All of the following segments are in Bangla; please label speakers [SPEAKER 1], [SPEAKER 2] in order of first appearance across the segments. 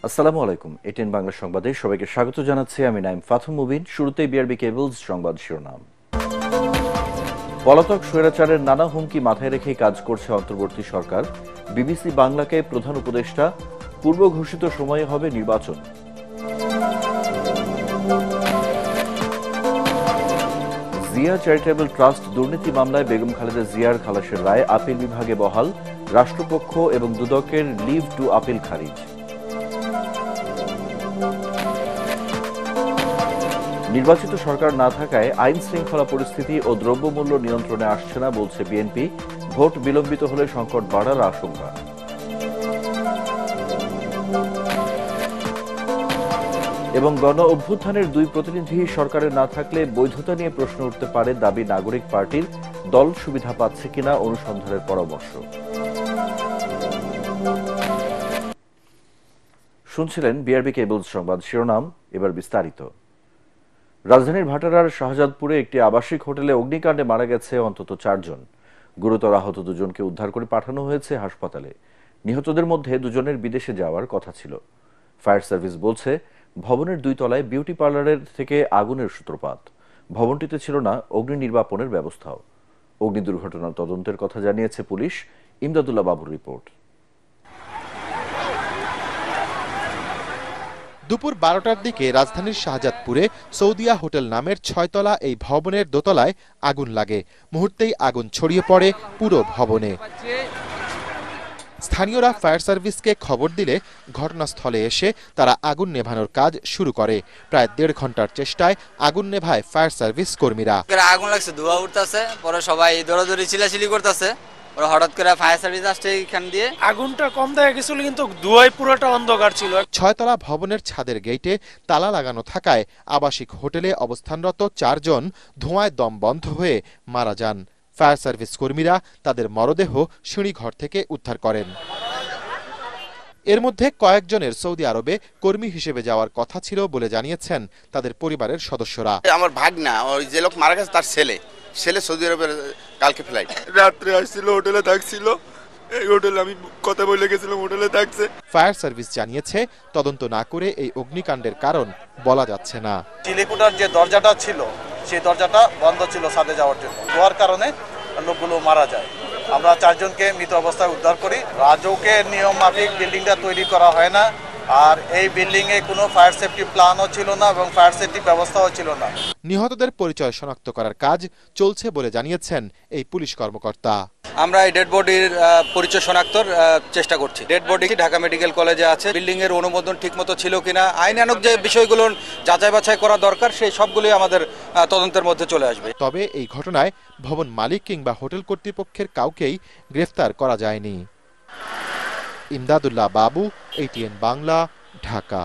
[SPEAKER 1] আসসালামু আলাইকুম। এটিএন বাংলা সংবাদে সবাইকে স্বাগত জানাচ্ছি। আমি নাইম ফাথুম মুবিন। শুরুতেই বিআরবি কেবলস সংবাদ শিরোনাম। পলাতক স্বৈরাচারের নানা হুমকি মাথায় রেখেই কাজ করছে অন্তর্বর্তী সরকার। বিবিসি বাংলাকে প্রধান উপদেষ্টা, পূর্ব ঘোষিত সময়ে হবে নির্বাচন। জিয়া চ্যারিটেবল ট্রাস্ট দুর্নীতি মামলায় বেগম খালেদা জিয়ার খালাসের রায় আপিল বিভাগে বহাল। রাষ্ট্রপক্ষ এবং দুদকের লিভ টু আপিল খারিজ। নির্বাচিত সরকার না থাকায় আইন শৃঙ্খলা পরিস্থিতি ও দ্রব্যমূল্য নিয়ন্ত্রণে আসছে না বলছে বিএনপি। ভোট বিলম্বিত হলে সংকট বাড়ার আশঙ্কা। এবং গণ অভ্যুত্থানের দুই প্রতিনিধি সরকারে না থাকলে বৈধতা নিয়ে প্রশ্ন উঠতে পারে দাবি নাগরিক পার্টির। দল সুবিধা পাচ্ছে কিনা অনুসন্ধানের পরামর্শ। শুনছিলেন বিআরবি কেবলস সংবাদ শিরোনাম। এবার বিস্তারিত। রাজধানীর ভাটারার শাহজাদপুরে একটি আবাসিক হোটেলে অগ্নিকাণ্ডে মারা গেছে অন্তত 4 জন। গুরুতর আহত 2 জনকে উদ্ধার করে পাঠানো হয়েছে হাসপাতালে। নিহতদের মধ্যে 2 জনের বিদেশে যাওয়ার কথা ছিল। ফায়ার সার্ভিস বলছে, ভবনের 2 তলায় বিউটি পার্লারের থেকে আগুনের সূত্রপাত। ভবনটিতে ছিল না অগ্নি নির্বাপনের ব্যবস্থাও। অগ্নি দুর্ঘটনার তদন্তের কথা জানিয়েছে পুলিশ। ইমদাদুল্লাহ বাবুর রিপোর্ট।
[SPEAKER 2] দুপুর 12টার দিকে রাজধানীর শাহজাদপুরে সৌদিয়া হোটেল নামের 6 তলা এই ভবনের দোতলায় আগুন লাগে। মুহূর্তেই আগুন ছড়িয়ে পড়ে পুরো ভবনে। স্থানীয়রা ফায়ার সার্ভিসকে খবর দিলে ঘটনাস্থলে এসে তারা আগুন নেভানোর কাজ শুরু করে। প্রায় 1.5 ঘন্টার চেষ্টায় আগুন নেভায় ফায়ার সার্ভিস কর্মীরা।
[SPEAKER 3] আগুন লাগছে, ধোঁয়া উঠতেছে, পরে সবাই দৌড়াদৌড়ি চিল্লাচিল্লি করতেছে। হঠাৎ করে ফায়ার সার্ভিস আসছে এখান দিয়ে।
[SPEAKER 4] আগুনটা কম দেখা গেছিল, কিন্তু ধোঁয়ায় পুরোটা অন্ধকার ছিল।
[SPEAKER 2] 6 তলা ভবনের ছাদের গেটে তালা লাগানো থাকায় আবাসিক হোটেলে অবস্থানরত 4 জন ধোঁয়ায় দম বন্ধ হয়ে মারা যান। ফায়ার সার্ভিস কর্মীরা তাদের মরদেহ সিঁড়িঘর থেকে উদ্ধার করেন। এর মধ্যে কয়েকজনের সৌদি আরবে কর্মী হিসেবে যাওয়ার কথা ছিল বলে জানিয়েছেন তাদের পরিবারের সদস্যরা।
[SPEAKER 5] আমার ভাগনা, ওই যে লোক মারা গেছে তার ছেলে সৌদি আরবের কালকে ফ্লাইট। রাত্রে আসছিল, হোটেলে থাকছিল। এই হোটেলে আমি কথা বলে গেছিলাম, হোটেলে থাকছে।
[SPEAKER 2] ফায়ার সার্ভিস জানিয়েছে, তদন্ত না করে এই অগ্নিকাণ্ডের কারণ বলা যাচ্ছে না।
[SPEAKER 6] চিলিকুটার যে দরজাটা ছিল, সেই দরজাটা বন্ধ ছিল ছাদে যাওয়ার জন্য। ধোয়ার কারণে লোকগুলো মারা যায়। আমরা 4 জনকে মৃত অবস্থায় উদ্ধার করি। রাজৌকের নিয়ম মাফিক বিল্ডিংটা তৈরি করা হয় না, আর এই বিল্ডিং এ কোনো ফায়ার সেফটি প্ল্যানও ছিল না এবং ফায়ার সেফটি ব্যবস্থাও ছিল না।
[SPEAKER 2] নিহতদের পরিচয় শনাক্ত করার কাজ চলছে বলে জানিয়েছেন এই পুলিশ কর্মকর্তা।
[SPEAKER 3] আমরা এই ডেড বডির পরিচয় শনাক্তর চেষ্টা করছি। ডেড বডি ঢাকা মেডিকেল কলেজে আছে। বিল্ডিং এর অনুমোদন ঠিকমতো ছিল কিনা, আইনানুগ যে বিষয়গুলো যাচাই বাছাই করা দরকার, সেই সবগুলোই আমাদের তদন্তের মধ্যে চলে আসবে।
[SPEAKER 2] তবে এই ঘটনায় ভবন মালিক কিংবা হোটেল কর্তৃপক্ষের কাউকেই গ্রেফতার করা যায়নি। ইমদাদুল্লাহ বাবু, এটিএন বাংলা, ঢাকা।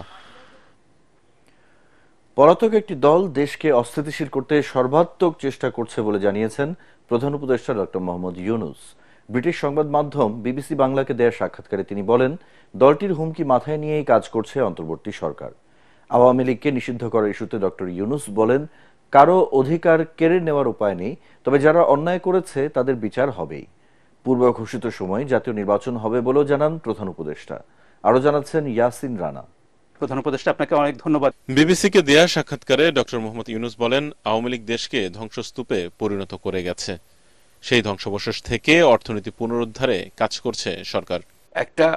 [SPEAKER 1] পলাতক একটি দল দেশকে অস্থিতিশীল করতে সর্বাত্মক চেষ্টা করছে বলে জানিয়েছেন প্রধান উপদেষ্টা ডক্টর মোহাম্মদ ইউনূস। ব্রিটিশ সংবাদ মাধ্যম বিবিসি বাংলাকে দেয়া সাক্ষাৎকারে তিনি বলেন, দলটির হুমকি মাথায় নিয়েই কাজ করছে অন্তর্বর্তী সরকার। আওয়ামী লীগকে নিষিদ্ধ করার ইস্যুতে ডক্টর ইউনূস বলেন, কারো অধিকার কেড়ে নেওয়ার উপায় নেই, তবে যারা অন্যায় করেছে তাদের বিচার হবেই। পূর্ব ঘোষিত সময় জাতীয় নির্বাচন হবে বলেও জানান প্রধান উপদেষ্টা। আরো জানাচ্ছেন ইয়াসিন রানা।
[SPEAKER 7] প্রধান উপদেষ্টা, আপনাকে অনেক ধন্যবাদ।
[SPEAKER 8] বিবিসিকে দেয়া সাক্ষাৎকারে ডক্টর মোহাম্মদ ইউনূস বলেন, আওয়ামী লীগ দেশকে ধ্বংসস্তূপে পরিণত করে গেছে। সেই ধ্বংসাবশেষ থেকে অর্থনীতি পুনরুদ্ধারে কাজ করছে সরকার।
[SPEAKER 9] একটা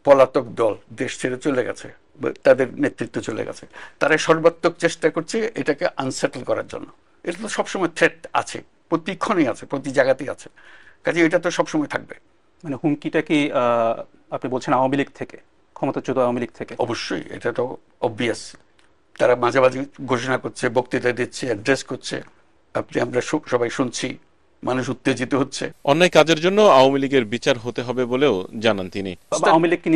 [SPEAKER 9] পলাতক দল দেশ ছেড়ে চলে গেছে, তাদের নেতৃত্ব চলে গেছে। তারা সর্বাত্মক চেষ্টা করছে এটাকে আনসেটল করার জন্য। এটা তো সবসময় থ্রেট আছে, প্রতিক্ষণই আছে, প্রতি জায়গাতেই আছে। কাজে এটা তো সবসময় থাকবে।
[SPEAKER 7] মানে হুমকিটা কি আপনি বলছেন আওয়ামী লীগ থেকে, ক্ষমতাচ্যুত আওয়ামী লীগ থেকে?
[SPEAKER 9] অবশ্যই, এটা তো অবভিয়াস। তারা মাঝে মাঝে ঘোষণা করছে, বক্তৃতা দিচ্ছে, অ্যাড্রেস করছে, আমরা সবাই শুনছি, মানুষ উত্তেজিত হচ্ছে।
[SPEAKER 8] অন্যায় কাজের জন্য আওয়ামী লীগের বিচার হতে হবে বলেও জানান তিনি।
[SPEAKER 7] আওয়ামী লীগ কি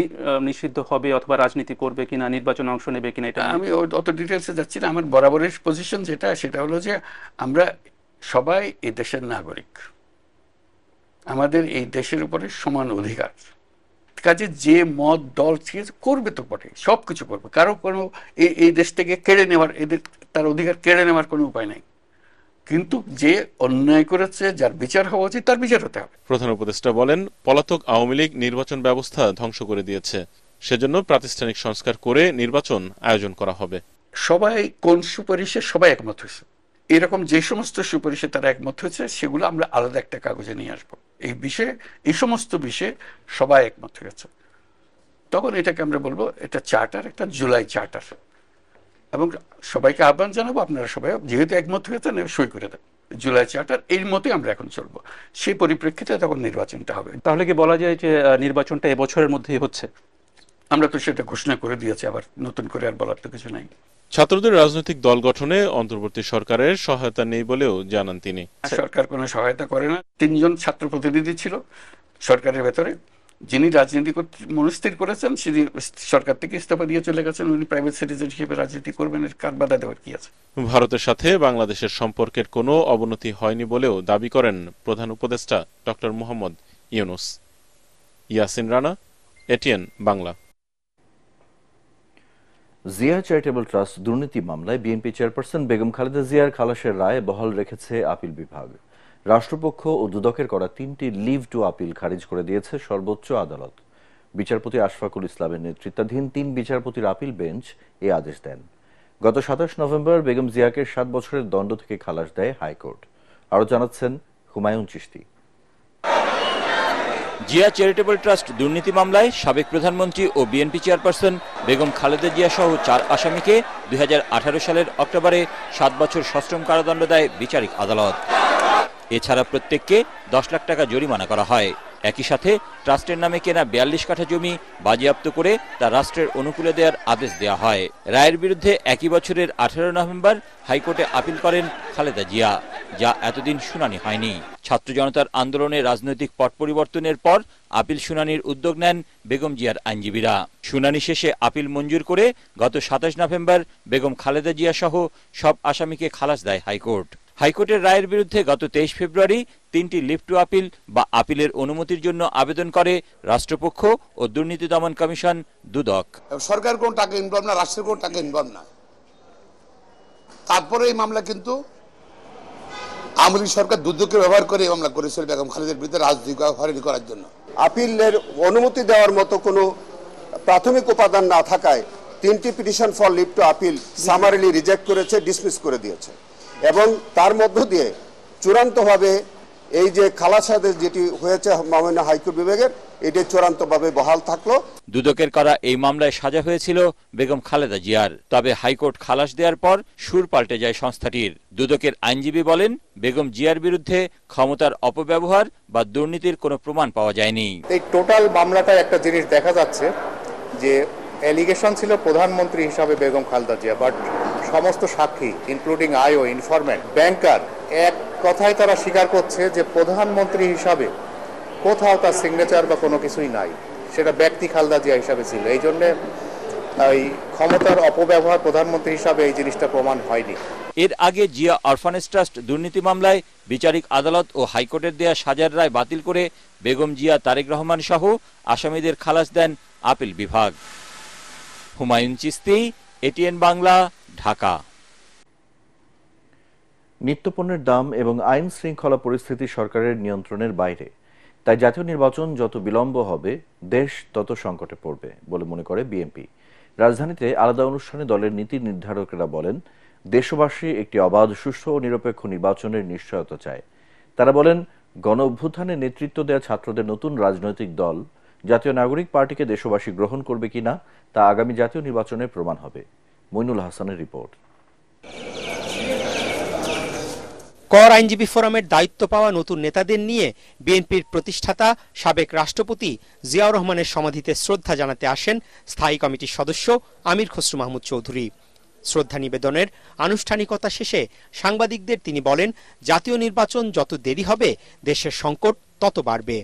[SPEAKER 7] নিষিদ্ধ হবে অথবা রাজনীতি করবে কিনা, নির্বাচনে অংশ নেবে কিনা, এটা
[SPEAKER 9] আমি অত ডিটেলসে যাচ্ছি না। আমার বরাবরের পজিশন সেটা হলো যে আমরা সবাই এই দেশের নাগরিক, আমাদের এই দেশের উপরে সমান অধিকার। কাজে যে মত দল করবে তো বটে, সবকিছু করবে, কারো কোনো এই দেশ থেকে কেড়ে নেওয়ার, তার অধিকার কেড়ে নেওয়ার কোনো উপায় নাই। কিন্তু যে অন্যায় করেছে, যার বিচার হওয়া উচিত, তার বিচার হতে হবে।
[SPEAKER 8] প্রধান উপদেষ্টা বলেন, পলাতক আওয়ামী লীগ নির্বাচন ব্যবস্থা ধ্বংস করে দিয়েছে। সেজন্য প্রাতিষ্ঠানিক সংস্কার করে নির্বাচন আয়োজন করা হবে।
[SPEAKER 9] সবাই কোন সুপারিশে সবাই একমত হয়েছে, এরকম যে সমস্ত সুপারিশে তারা একমত হয়েছে সেগুলো আমরা আলাদা একটা কাগজে নিয়ে আসবো। এই বিষয়ে, এই সমস্ত বিষয়ে সবাই একমত হয়েছে, তখন এটাকে আমরা বলবো এটা চার্টার, একটা জুলাই চার্টার, এবং সবাইকে আহ্বান জানাবো আপনারা সবাই যেহেতু একমত হয়েছেন সই করে দেন জুলাই চার্টার। এর মতোই আমরা এখন চলবো, সেই পরিপ্রেক্ষিতে তখন নির্বাচনটা হবে।
[SPEAKER 7] তাহলে কি বলা যায় যে নির্বাচনটা এবছরের মধ্যেই হচ্ছে?
[SPEAKER 9] আমরা তো সেটা ঘোষণা করে দিয়েছি, আবার নতুন করে আর বলার তো কিছু নাই।
[SPEAKER 8] ছাত্রদের রাজনৈতিক দল গঠনে অন্তর্বর্তী সরকারের সহায়তা নেই বলেও জানান তিনি।
[SPEAKER 9] সরকার কোনো সহায়তা করে না। 3 জন ছাত্র প্রতিনিধি ছিল সরকারের ভেতরে, যিনি রাজনীতি মনস্থির করেছেন তিনি সরকার থেকে ইস্তফা দিয়ে চলে গেছেন। উনি প্রাইভেট সিটিজেন হিসেবে রাজনীতি করবেন, এর কার বাধা দেওয়ার কি আছে?
[SPEAKER 8] ভারতের সাথে বাংলাদেশের সম্পর্কের কোনো অবনতি হয়নি বলেও দাবি করেন প্রধান উপদেষ্টা doctor Mohammad Yunus. Yasin Rana, ATN Bangla.
[SPEAKER 1] Zia charitable trust দুর্নীতি মামলায় বিএনপি চেয়ারপারসন বেগম খালেদা জিয়ার খালাসের রায় বহাল রেখেছে আপিল বিভাগ। রাষ্ট্রপক্ষ ও দুদকের করা 3টি লিভ টু আপিল খারিজ করে দিয়েছে সর্বোচ্চ আদালত। বিচারপতি আশফাকুল ইসলামের নেতৃত্বাধীন 3 বিচারপতির আপিল বেঞ্চ এ আদেশ দেন। গত 27 নভেম্বর বেগম জিয়াকে 7 বছরের দণ্ড থেকে খালাস দেয় হাইকোর্ট। আরও জানাচ্ছেন হুমায়ুন চিশতি।
[SPEAKER 10] জিয়া চ্যারিটেবল ট্রাস্ট দুর্নীতি মামলায় সাবেক প্রধানমন্ত্রী ও বিএনপি চেয়ারপারসন বেগম খালেদা জিয়া সহ 4 আসামিকে 2018 সালের অক্টোবরে 7 বছর সশ্রম কারাদণ্ড দেয় বিচারিক আদালত। এছাড়া প্রত্যেককে 10 লাখ টাকা জরিমানা করা হয়। একই সাথে ট্রাস্টের নামে কেনা 42 কাঠা জমি বাজেয়াপ্ত করে তা রাষ্ট্রের অনুকূলে দেওয়ার আদেশ দেওয়া হয়। রায়ের বিরুদ্ধে একই বছরের 18 নভেম্বর হাইকোর্টে আপিল করেন খালেদা জিয়া, যা এতদিন শুনানি হয়নি। ছাত্র জনতার আন্দোলনে রাজনৈতিক পট পরিবর্তনের পর আপিল শুনানির উদ্যোগ নেন বেগম জিয়ার আইনজীবীরা। শুনানি শেষে আপিল মঞ্জুর করে গত 27 নভেম্বর বেগম খালেদা জিয়া সহ সব আসামিকে খালাস দেয় হাইকোর্ট। হাইকোর্টের রায়ের বিরুদ্ধে গত 23 ফেব্রুয়ারি 3টি লিভ টু আপিল বা আপিলের অনুমতির জন্য আবেদন করে রাষ্ট্রপক্ষ ও দুর্নীতি দমন কমিশন দুদক।
[SPEAKER 11] সরকার কোন টাকা ইনভলভ না, রাষ্ট্রের কোন টাকা ইনভলভ না। তারপরে এই মামলা কিন্তু আওয়ামী লীগ সরকার দুদককে ব্যবহার করে এই মামলা করেছিল বেগম খালেদার বিরুদ্ধে রাজনৈতিক হয়রানি করার জন্য।
[SPEAKER 12] আপিলের অনুমতি দেওয়ার মতো কোনো প্রাথমিক উপাদান না থাকায় 3টি petition for leave to appeal summarily reject করেছে, ডিসমিস করে দিয়েছে এবং তার মধ্য দিয়ে চূড়ান্তভাবে এই যে খালাস আদেশ যেটি হয়েছে মাননীয় হাইকোর্ট বিভাগের, এটি চূড়ান্তভাবে বহাল থাকলো।
[SPEAKER 10] দুদকের করা এই মামলায় সাজা হয়েছিল বেগম খালেদা জিয়ার। তবে হাইকোর্ট খালাস দেওয়ার পর সুর পাল্টে যায় সংস্থাটির। দুদকের আইনজীবী বলেন, বেগম জিয়ার বিরুদ্ধে ক্ষমতার অপব্যবহার বা দুর্নীতির কোনো প্রমাণ পাওয়া যায়নি।
[SPEAKER 13] এই টোটাল মামলাটা একটা জিনিস দেখা যাচ্ছে যে অ্যালিগেশন ছিল প্রধানমন্ত্রী হিসাবে বেগম খালেদা জিয়া, বাট সমস্ত সাক্ষী ইনক্লুডিং আইও, ইনফরমেন্ট, ব্যাংকার এক কথায় তারা স্বীকার করছে যে প্রধানমন্ত্রী হিসাবে কোথাও তার সিগনেচার বা কোনো কিছুই নাই, সেটা ব্যক্তি খালেদা জিয়া হিসাবে ছিল। এই জন্যে এই ক্ষমতার অপব্যবহার প্রধানমন্ত্রী হিসাবে এই জিনিসটা প্রমাণ হয়নি।
[SPEAKER 10] এর আগে জিয়া অরফানেজ ট্রাস্ট দুর্নীতি মামলায় বিচারিক আদালত ও হাইকোর্টের দেয়া সাজার রায় বাতিল করে বেগম জিয়া, তারেক রহমান সহ আসামিদের খালাস দেন আপিল বিভাগ। হুমায়ুন চিশতি, এটিএন বাংলা, ঢাকা।
[SPEAKER 1] নিত্যপণ্যের দাম এবং আইন শৃঙ্খলা পরিস্থিতি সরকারের নিয়ন্ত্রণের বাইরে, তাই জাতীয় নির্বাচন যত বিলম্ব হবে দেশ তত সংকটে পড়বে বলে মনে করে বিএনপি। রাজধানীতে আলাদা অনুষ্ঠানে দলের নীতি নির্ধারকেরা বলেন, দেশবাসী একটি অবাধ, সুষ্ঠু ও নিরপেক্ষ নির্বাচনের নিশ্চয়তা চায়। তারা বলেন, গণ অভ্যুত্থানে নেতৃত্ব দেওয়া ছাত্রদের নতুন রাজনৈতিক দল জাতীয় নাগরিক পার্টিকে দেশবাসী গ্রহণ করবে কিনা তা আগামী জাতীয় নির্বাচনে প্রমাণ হবে। মইনুল হাসানের রিপোর্ট।
[SPEAKER 14] কর আইনজীবী ফোরামের দায়িত্ব পাওয়া নতুন নেতাদের নিয়ে বিএনপির প্রতিষ্ঠাতা সাবেক রাষ্ট্রপতি জিয়াউর রহমানের সমাধিতে শ্রদ্ধা জানাতে আসেন স্থায়ী কমিটির সদস্য আমির খসরু মাহমুদ চৌধুরী। শ্রদ্ধা নিবেদনের আনুষ্ঠানিকতা শেষে সাংবাদিকদের তিনি বলেন, জাতীয় নির্বাচন যত দেরি হবে দেশের সংকট তত বাড়বে।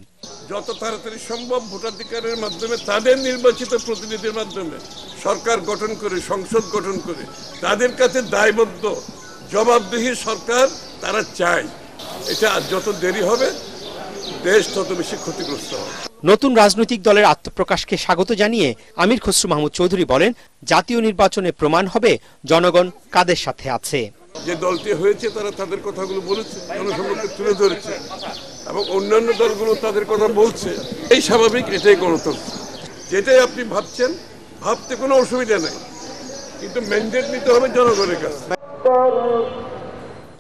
[SPEAKER 15] যত তাড়াতাড়ি সম্ভব ভোটাধিকারের মাধ্যমে তাদের নির্বাচিত প্রতিনিধির মাধ্যমে সরকার গঠন করে, সংসদ গঠন করে তাদের কাছে দায়বদ্ধ জবাবদিহি সরকার তারা চায়। এটা যত দেরি হবে দেশ তত বেশি ক্ষতিগ্রস্ত হবে।
[SPEAKER 14] নতুন রাজনৈতিক দলের আত্মপ্রকাশকে স্বাগত জানিয়ে আমির খসরু মাহমুদ চৌধুরী বলেন, জাতীয় নির্বাচনে প্রমাণ হবে জনগণ কাদের সাথে আছে।
[SPEAKER 15] যে দলটি হয়েছে তারা তাদের কথাগুলো বলেছে, জনসম্মুখে তুলে ধরেছে এবং অন্যান্য দলগুলো তাদের কথা বলছে। এই স্বাভাবিক, এটাই গণতন্ত্র। যেটাই আপনি ভাবছেন, ভাবতে কোনো অসুবিধা নেই, কিন্তু ম্যান্ডেট নিতে হবে জনগণের কাছে।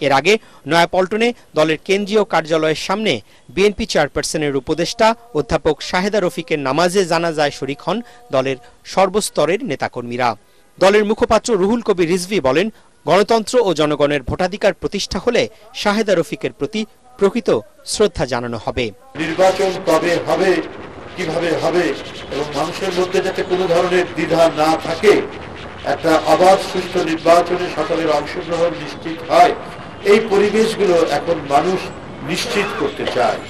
[SPEAKER 14] এর আগে নয়াপল্টনে দলের কেন্দ্রীয় কার্যালয়ের সামনে বিএনপি চেয়ারপারসনের উপদেষ্টা অধ্যাপক শাহেদা রফিকের নামাজে জানাজায় শরীক হন দলের সর্বস্তরের নেতাকর্মীরা। দলের মুখপাত্র রুহুল কবির রিজভী বলেন, গণতন্ত্র ও জনগণের ভোটাধিকার প্রতিষ্ঠা হলে শাহেদা রফিকের প্রতি প্রকৃত শ্রদ্ধা জানানো হবে।
[SPEAKER 16] নির্বাচন তবে হবে, কিভাবে হবে এবং মানুষের মধ্যে যাতে কোনো ধরনের দ্বিধা না থাকে, একটা অবাধ সুষ্ঠু নির্বাচনে সকলের অংশগ্রহণ নিশ্চিত হয়, এই পরিবেশগুলো এখন মানুষ নিশ্চিত করতে চায়।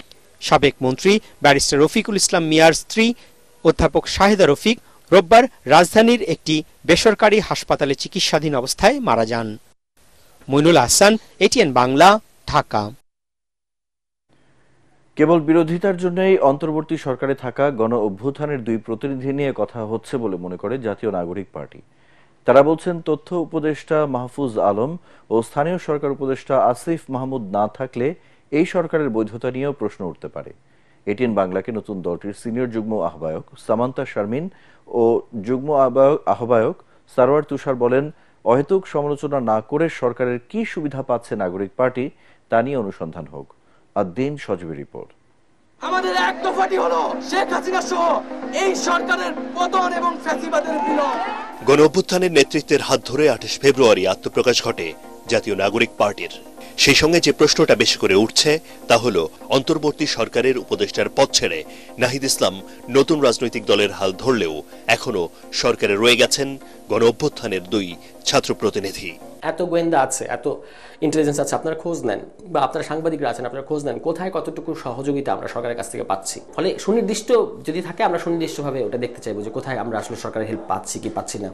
[SPEAKER 14] সাবেক মন্ত্রী ব্যারিস্টার রফিকুল ইসলাম মিয়ার স্ত্রী অধ্যাপক শাহেদা রফিক রোববার রাজধানীর একটি বেসরকারি হাসপাতালে চিকিৎসাধীন অবস্থায় মারা যান। মইনুল আহসান, এটিএন বাংলা, ঢাকা।
[SPEAKER 1] কেবল বিরোধিতার জন্যই অন্তর্বর্তী সরকারে থাকা গণ অভ্যুত্থানের দুই প্রতিনিধি নিয়ে কথা হচ্ছে বলে মনে করে জাতীয় নাগরিক পার্টি। তারা বলছেন, তথ্য উপদেষ্টা মাহফুজ আলম ও স্থানীয় সরকার উপদেষ্টা আসিফ মাহমুদ না থাকলে এই সরকারের বৈধতা নিয়েও প্রশ্ন উঠতে পারে। এটিএন বাংলাকে নতুন দলটির সিনিয়র যুগ্ম আহ্বায়ক সামান্তা শারমিন ও যুগ্ম আহ্বায়ক সারওয়ার তুষার বলেন, অহেতুক সমালোচনা না করে সরকারের কি সুবিধা পাচ্ছে নাগরিক পার্টি তা নিয়ে অনুসন্ধান হোক। আদ্দিন সজীবের রিপোর্ট।
[SPEAKER 17] আমাদের এক দফাটি হলো শেখ হাসিনা সহ এই সরকারের পতন এবং ফ্যাসিবাদের বিলোপ।
[SPEAKER 18] গণ অভ্যুত্থানের নেতৃত্বের হাত ধরে 28 ফেব্রুয়ারি আত্মপ্রকাশ ঘটে জাতীয় নাগরিক পার্টির। সেই সঙ্গে যে প্রশ্নটা বেশি করে উঠছে তা হলো, অন্তর্বর্তী সরকারের উপদেষ্টার পদ ছেড়ে নাহিদ ইসলাম নতুন রাজনৈতিক দলের হাল ধরলেও এখনো সরকারে রয়ে গেছেন গণ অভ্যুত্থানের দুই ছাত্র প্রতিনিধি।
[SPEAKER 19] এত গোয়েন্দা আছে, এত ইন্টেলিজেন্স আছে, আপনারা খোঁজ নেন, বা আপনারা সাংবাদিকরা আছেন, আপনারা খোঁজ নেন কোথায় কতটুকু সহযোগিতা আমরা সরকারের কাছ থেকে পাচ্ছি। ফলে সুনির্দিষ্ট যদি থাকে আমরা সুনির্দিষ্টভাবে ওটা দেখতে চাইবো যে কোথায় আমরা আসলে সরকারের হেল্প পাচ্ছি কি পাচ্ছি না।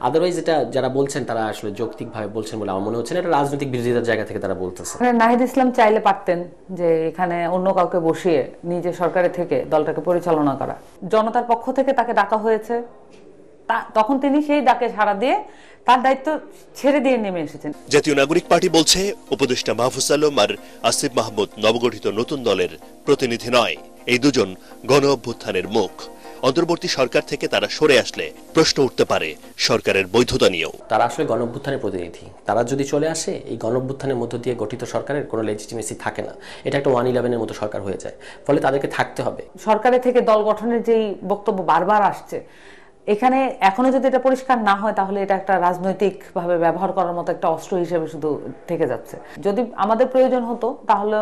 [SPEAKER 19] আদারওয়াইজ এটা যারা বলছেন তারা আসলে যৌক্তিকভাবে বলছেন বলে আমার মনে হচ্ছে না, এটা রাজনৈতিক বিরোধিতার জায়গা থেকে তারা বলতেছে।
[SPEAKER 20] নাহিদ ইসলাম চাইলে পারতেন যে এখানে অন্য কাউকে বসিয়ে নিজে সরকারে থেকে দলটাকে পরিচালনা করা। জনতার পক্ষ থেকে তাকে ডাকা হয়েছে, তখন তিনি সেই ডাকে সাড়া দিয়ে তার দায়িত্ব ছেড়ে দিয়ে নেমে এসেছেন।
[SPEAKER 18] জাতীয় নাগরিক পার্টি বলছে, উপদেষ্টা মাহফুজ আলম আর আসিফ মাহমুদ নবগঠিত নতুন দলের প্রতিনিধি নয়, এই দুজন গণ অভ্যুত্থানের মুখ। অন্তর্বর্তী সরকার থেকে তারা সরে আসলে প্রশ্ন উঠতে পারে সরকারের বৈধতা নিয়েও।
[SPEAKER 19] তারা আসলে গণ অভ্যুত্থানের প্রতিনিধি, তারা যদি চলে আসে এই গণ অভ্যুত্থানের মধ্য দিয়ে গঠিত সরকারের কোনো লেজিটিমেসি থাকে না, এটা একটা 111-এর মতো সরকার হয়ে যায়। ফলে তাদেরকে থাকতে হবে।
[SPEAKER 20] সরকারের থেকে দল গঠনের যেই বক্তব্য বারবার আসছে, এখানে এখনো যদি এটা পরিষ্কার না হয় তাহলে এটা একটা রাজনৈতিক ভাবে ব্যবহার করার মতো একটা অস্ত্র হিসেবে শুধু থেকে যাচ্ছে। যদি আমাদের প্রয়োজন হতো তাহলে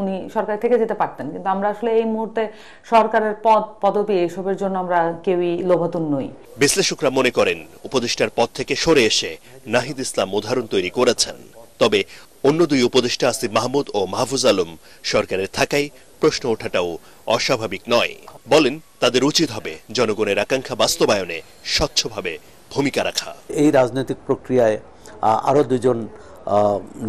[SPEAKER 20] উনি সরকার থেকে যেতে পারতেন, কিন্তু আমরা আসলে এই মুহূর্তে সরকারের পদবি এসবের জন্য আমরা কেউই লোভাতুর নই।
[SPEAKER 18] বিশ্লেষকরা মনে করেন, উপদেষ্টার পদ থেকে সরে এসে নাহিদ ইসলাম উদাহরণ তৈরি করেছেন। তবে অন্য দুই উপদেষ্টা আসিফ মাহমুদ ও মাহফুজ আলম সরকারের থাকায় প্রশ্ন ওঠাটাও অস্বাভাবিক নয়। বলেন, তাদের উচিত হবে জনগণের আকাঙ্ক্ষা বাস্তবায়নে স্বচ্ছভাবে ভূমিকা রাখা।
[SPEAKER 21] এই রাজনৈতিক প্রক্রিয়ায় আরো দুজন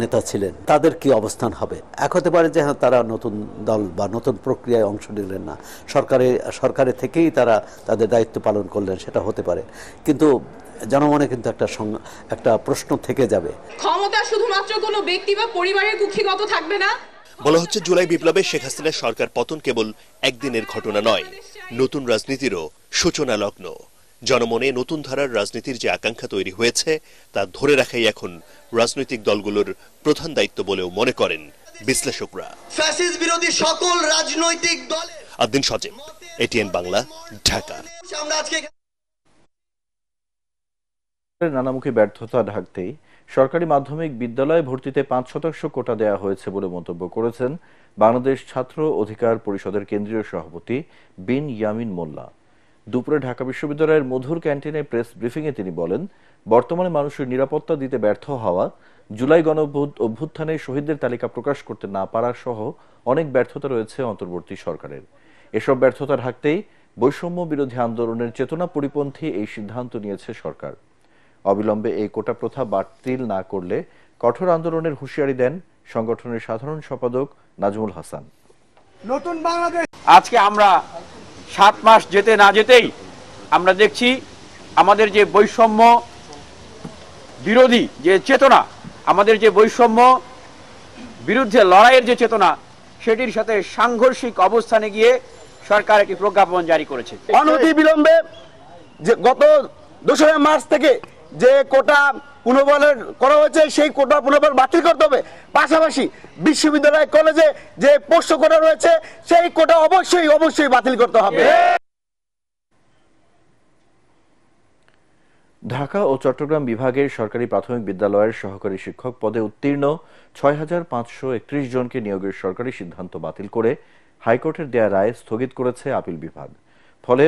[SPEAKER 21] নেতা ছিলেন, তাদের কি অবস্থান হবে? এক হতে পারে যে হ্যাঁ, তারা নতুন দল বা নতুন প্রক্রিয়ায় অংশ নিলেন না, সরকারে থেকেই তারা তাদের দায়িত্ব পালন করলেন, সেটা হতে পারে। কিন্তু জনমনে কিন্তু একটা প্রশ্ন থেকে যাবে।
[SPEAKER 22] ক্ষমতা শুধুমাত্র কোনো ব্যক্তি বা পরিবারের কুক্ষিগত থাকবে না।
[SPEAKER 18] বলা হচ্ছে, জুলাই বিপ্লবে শেখ হাসিনার সরকার পতন কেবল একদিনের ঘটনা নয়, নতুন রাজনীতিরও সূচনা লগ্ন। জনমনে নতুন ধারার রাজনীতির যে আকাঙ্ক্ষা তৈরি হয়েছে তা ধরে রাখাই এখন রাজনৈতিক দলগুলোর প্রধান দায়িত্ব বলেও মনে করেন বিশ্লেষকরা।
[SPEAKER 23] ফ্যাসিস্ট বিরোধী সকল রাজনৈতিক দল।
[SPEAKER 18] আদ্দিন সজীব, এটিএন বাংলা, ঢাকা।
[SPEAKER 1] নানামুখী ব্যর্থতা ঢাকতেই সরকারি মাধ্যমিক বিদ্যালয়ে ভর্তিতে 5% কোটা দেওয়া হয়েছে বলে মন্তব্য করেছেন বাংলাদেশ ছাত্র অধিকার পরিষদের কেন্দ্রীয় সভাপতি বিন ইয়ামিন মোল্লা। দুপুরে ঢাকা বিশ্ববিদ্যালয়ের মধুর ক্যান্টিনে প্রেস ব্রিফিংয়ে তিনি বলেন, বর্তমানে মানুষের নিরাপত্তা দিতে ব্যর্থ হওয়া, জুলাই গণ অভ্যুত্থানে শহীদদের তালিকা প্রকাশ করতে না পারা সহ অনেক ব্যর্থতা রয়েছে অন্তর্বর্তী সরকারের। এসব ব্যর্থতা ঢাকতেই বৈষম্য বিরোধী আন্দোলনের চেতনা পরিপন্থী এই সিদ্ধান্ত নিয়েছে সরকার। অবিলম্বে এই কোটা প্রথা বাতিল না করলে কঠোর আন্দোলনের হুঁশিয়ারি দেন সংগঠনের সাধারণ সম্পাদক নাজমুল হাসান।
[SPEAKER 24] নতুন বাংলাদেশ আজকে আমরা 7 মাস যেতে না যেতেই আমরা দেখছি আমাদের যে বৈষম্য বিরোধী যে চেতনা, আমাদের যে বৈষম্য বিরুদ্ধে লড়াইয়ের যে চেতনা, সেটির সাথে সাংঘর্ষিক অবস্থানে গিয়ে সরকার একটি প্রজ্ঞাপন জারি করেছে।
[SPEAKER 3] অনতি বিলম্বে যে গত 2 মার্চ থেকে যে কোটা পুনর্বহাল করা হয়েছে সেই কোটা পুনর্বহাল বাতিল করতে হবে। পাশাপাশি বিশ্ববিদ্যালয় কলেজে যে পোষ্য কোটা রয়েছে সেই কোটা অবশ্যই বাতিল করতে হবে।
[SPEAKER 1] ঢাকা ও চট্টগ্রাম বিভাগের সরকারি প্রাথমিক বিদ্যালয়ের সহকারী শিক্ষক পদে উত্তীর্ণ 6,531 জনকে নিয়োগের সরকারি সিদ্ধান্ত বাতিল করে হাইকোর্টের দেয়া রায় স্থগিত করেছে আপিল বিভাগ। ফলে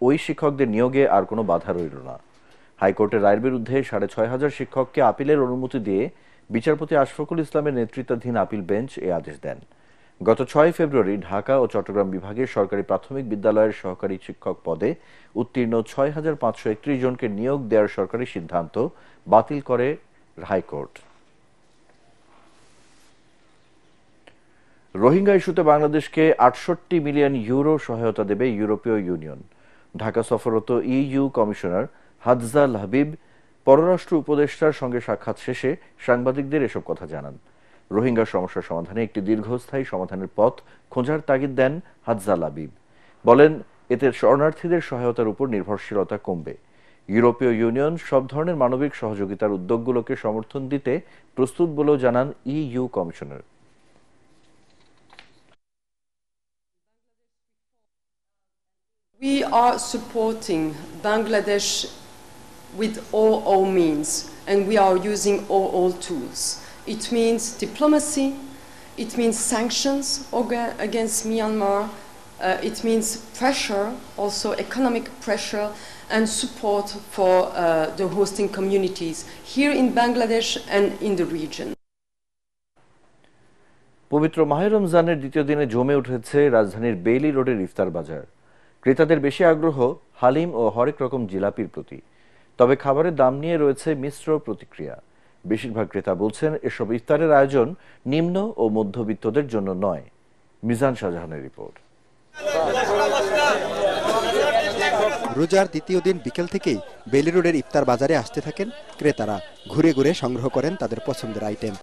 [SPEAKER 1] ওই শিক্ষকদের নিয়োগে আর কোনো বাধা রইল না। হাইকোর্টের রায়ের বিরুদ্ধে 6,500 শিক্ষককে আপিলের অনুমতি দিয়ে বিচারপতি আশফাকুল ইসলামের নেতৃত্বাধীন আপিল বেঞ্চ এ আদেশ দেন। গত 6 ফেব্রুয়ারি ঢাকা ও চট্টগ্রাম বিভাগের সরকারি প্রাথমিক বিদ্যালয়ের সহকারী শিক্ষক পদে উত্তীর্ণ 6,531 জনকে নিয়োগ দেওয়ার সরকারি সিদ্ধান্ত বাতিল করে হাইকোর্ট। রোহিঙ্গা ইস্যুতে বাংলাদেশকে 68 মিলিয়ন ইউরো সহায়তা দেবে ইউরোপীয় ইউনিয়ন। ঢাকা সফররত ইইউ কমিশনার হাদজাল হাবিব পররাষ্ট্র উপদেষ্টার সঙ্গে সাক্ষাৎ শেষে সাংবাদিকদের এসব কথা জানান। রোহিঙ্গা সমস্যা সমাধানে একটি দীর্ঘস্থায়ী সমাধানের পথ খোঁজার তাগিদ দেন হাদজাল হাবিব। বলেন, এতে শরণার্থীদের সহায়তার উপর নির্ভরশীলতা কমবে। ইউরোপীয় ইউনিয়ন সব ধরনের মানবিক সহযোগিতার উদ্যোগগুলোকে সমর্থন দিতে প্রস্তুত বলেও জানান EU commissioner.
[SPEAKER 4] We are supporting Bangladesh with all our means, and we are using all tools. It means diplomacy, it means sanctions against Myanmar, it means pressure, also economic pressure, and support for the hosting communities here in Bangladesh and in the region.
[SPEAKER 1] পবিত্র মাহে রমজানের দ্বিতীয় দিনে জমে উঠেছে রাজধানীর বেইলি রোডের ইফতার বাজার। ক্রেতাদের বেশি আগ্রহ হালিম ও হরেক রকম জিলাপির প্রতি। তবে খাবারের দাম নিয়ে রয়েছে মিশ্র প্রতিক্রিয়া। বেশিরভাগ ক্রেতা বলছেন এসব ইফতারের আয়োজন নিম্ন ও মধ্যবিত্তদের জন্য নয়। মিজান শাহজাহানের রিপোর্ট।
[SPEAKER 2] রোজার দ্বিতীয় দিন বিকেল থেকেই বেইলি রোডের ইফতার বাজারে আসতে থাকেন ক্রেতারা। ঘুরে ঘুরে সংগ্রহ করেন তাদের পছন্দের আইটেম।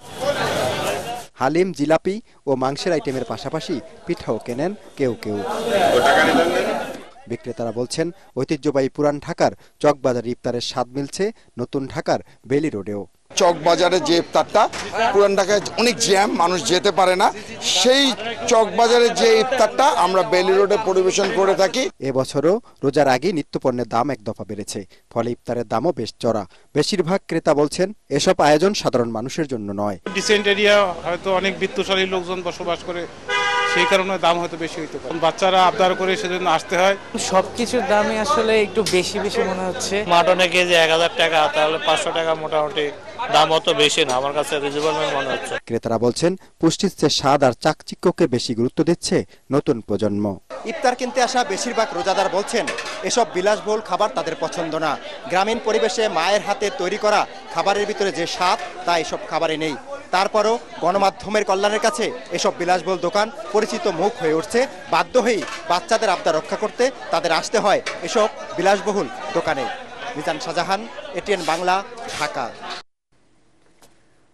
[SPEAKER 2] হালিম, জিলাপি ও মাংসের আইটেমের পাশাপাশি পিঠাও কেনেন কেউ কেউ। বিক্রেতারা বলছেন, ঐতিহ্যবাহী পুরান ঢাকার চকবাজার ইফতারের স্বাদ মিলছে নতুন ঢাকার বেইলি রোডেও।
[SPEAKER 11] চকবাজারের যে ইফতারটা, পুরান ঢাকায় অনেক জ্যাম, মানুষ যেতে পারে না, সেই চকবাজারের যে ইফতারটা আমরা বেইলি রোডে পরিবেশন করে থাকি।
[SPEAKER 2] এবছরও রোজার আগে নিত্যপণ্যের দাম এক দফা বেড়েছে, ফলে ইফতারের দামও বেশ চড়া। বেশিরভাগ ক্রেতা বলছেন এসব আয়োজন সাধারণ মানুষের জন্য নয়।
[SPEAKER 5] ডিসেন্ট এরিয়া হয়তো অনেক বিত্তশালী লোকজন বসবাস করে, সেই কারণে দাম হয়তো বেশি হইতে পারে। বাচ্চারা আবদার করে সেজন্য আসতে হয়।
[SPEAKER 6] সবকিছুর দামই আসলে একটু বেশি মনে হচ্ছে।
[SPEAKER 25] মাটনে কেজি 1000 টাকা, তাহলে 500 টাকা মোটামুটি দাম অত বেশি না, আমার কাছে রিজনেবল মনে হচ্ছে।
[SPEAKER 2] ক্রেতারা বলছেন পুষ্টির চেয়ে স্বাদ আর চাকচিক্যকে বেশি গুরুত্ব দিচ্ছে নতুন প্রজন্ম। ইফতার কিনতে আসা বেশিরভাগ রোজাদার বলছেন এসব বিলাসবহুল খাবার তাদের পছন্দ না। গ্রামীণ পরিবেশে মায়ের হাতে তৈরি করা খাবারের ভিতরে যে স্বাদ তা এসব খাবারে নেই। তারপরও গণমাধ্যমের কল্যাণের কাছে এসব বিলাসবহুল দোকান পরিচিত মুখ হয়ে উঠছে। বাধ্য হয়েই বাচ্চাদের আবদার রক্ষা করতে তাদের আসতে হয় এসব বিলাসবহুল দোকানে। মিজান শাহজাহান, এটিএন বাংলা, ঢাকা।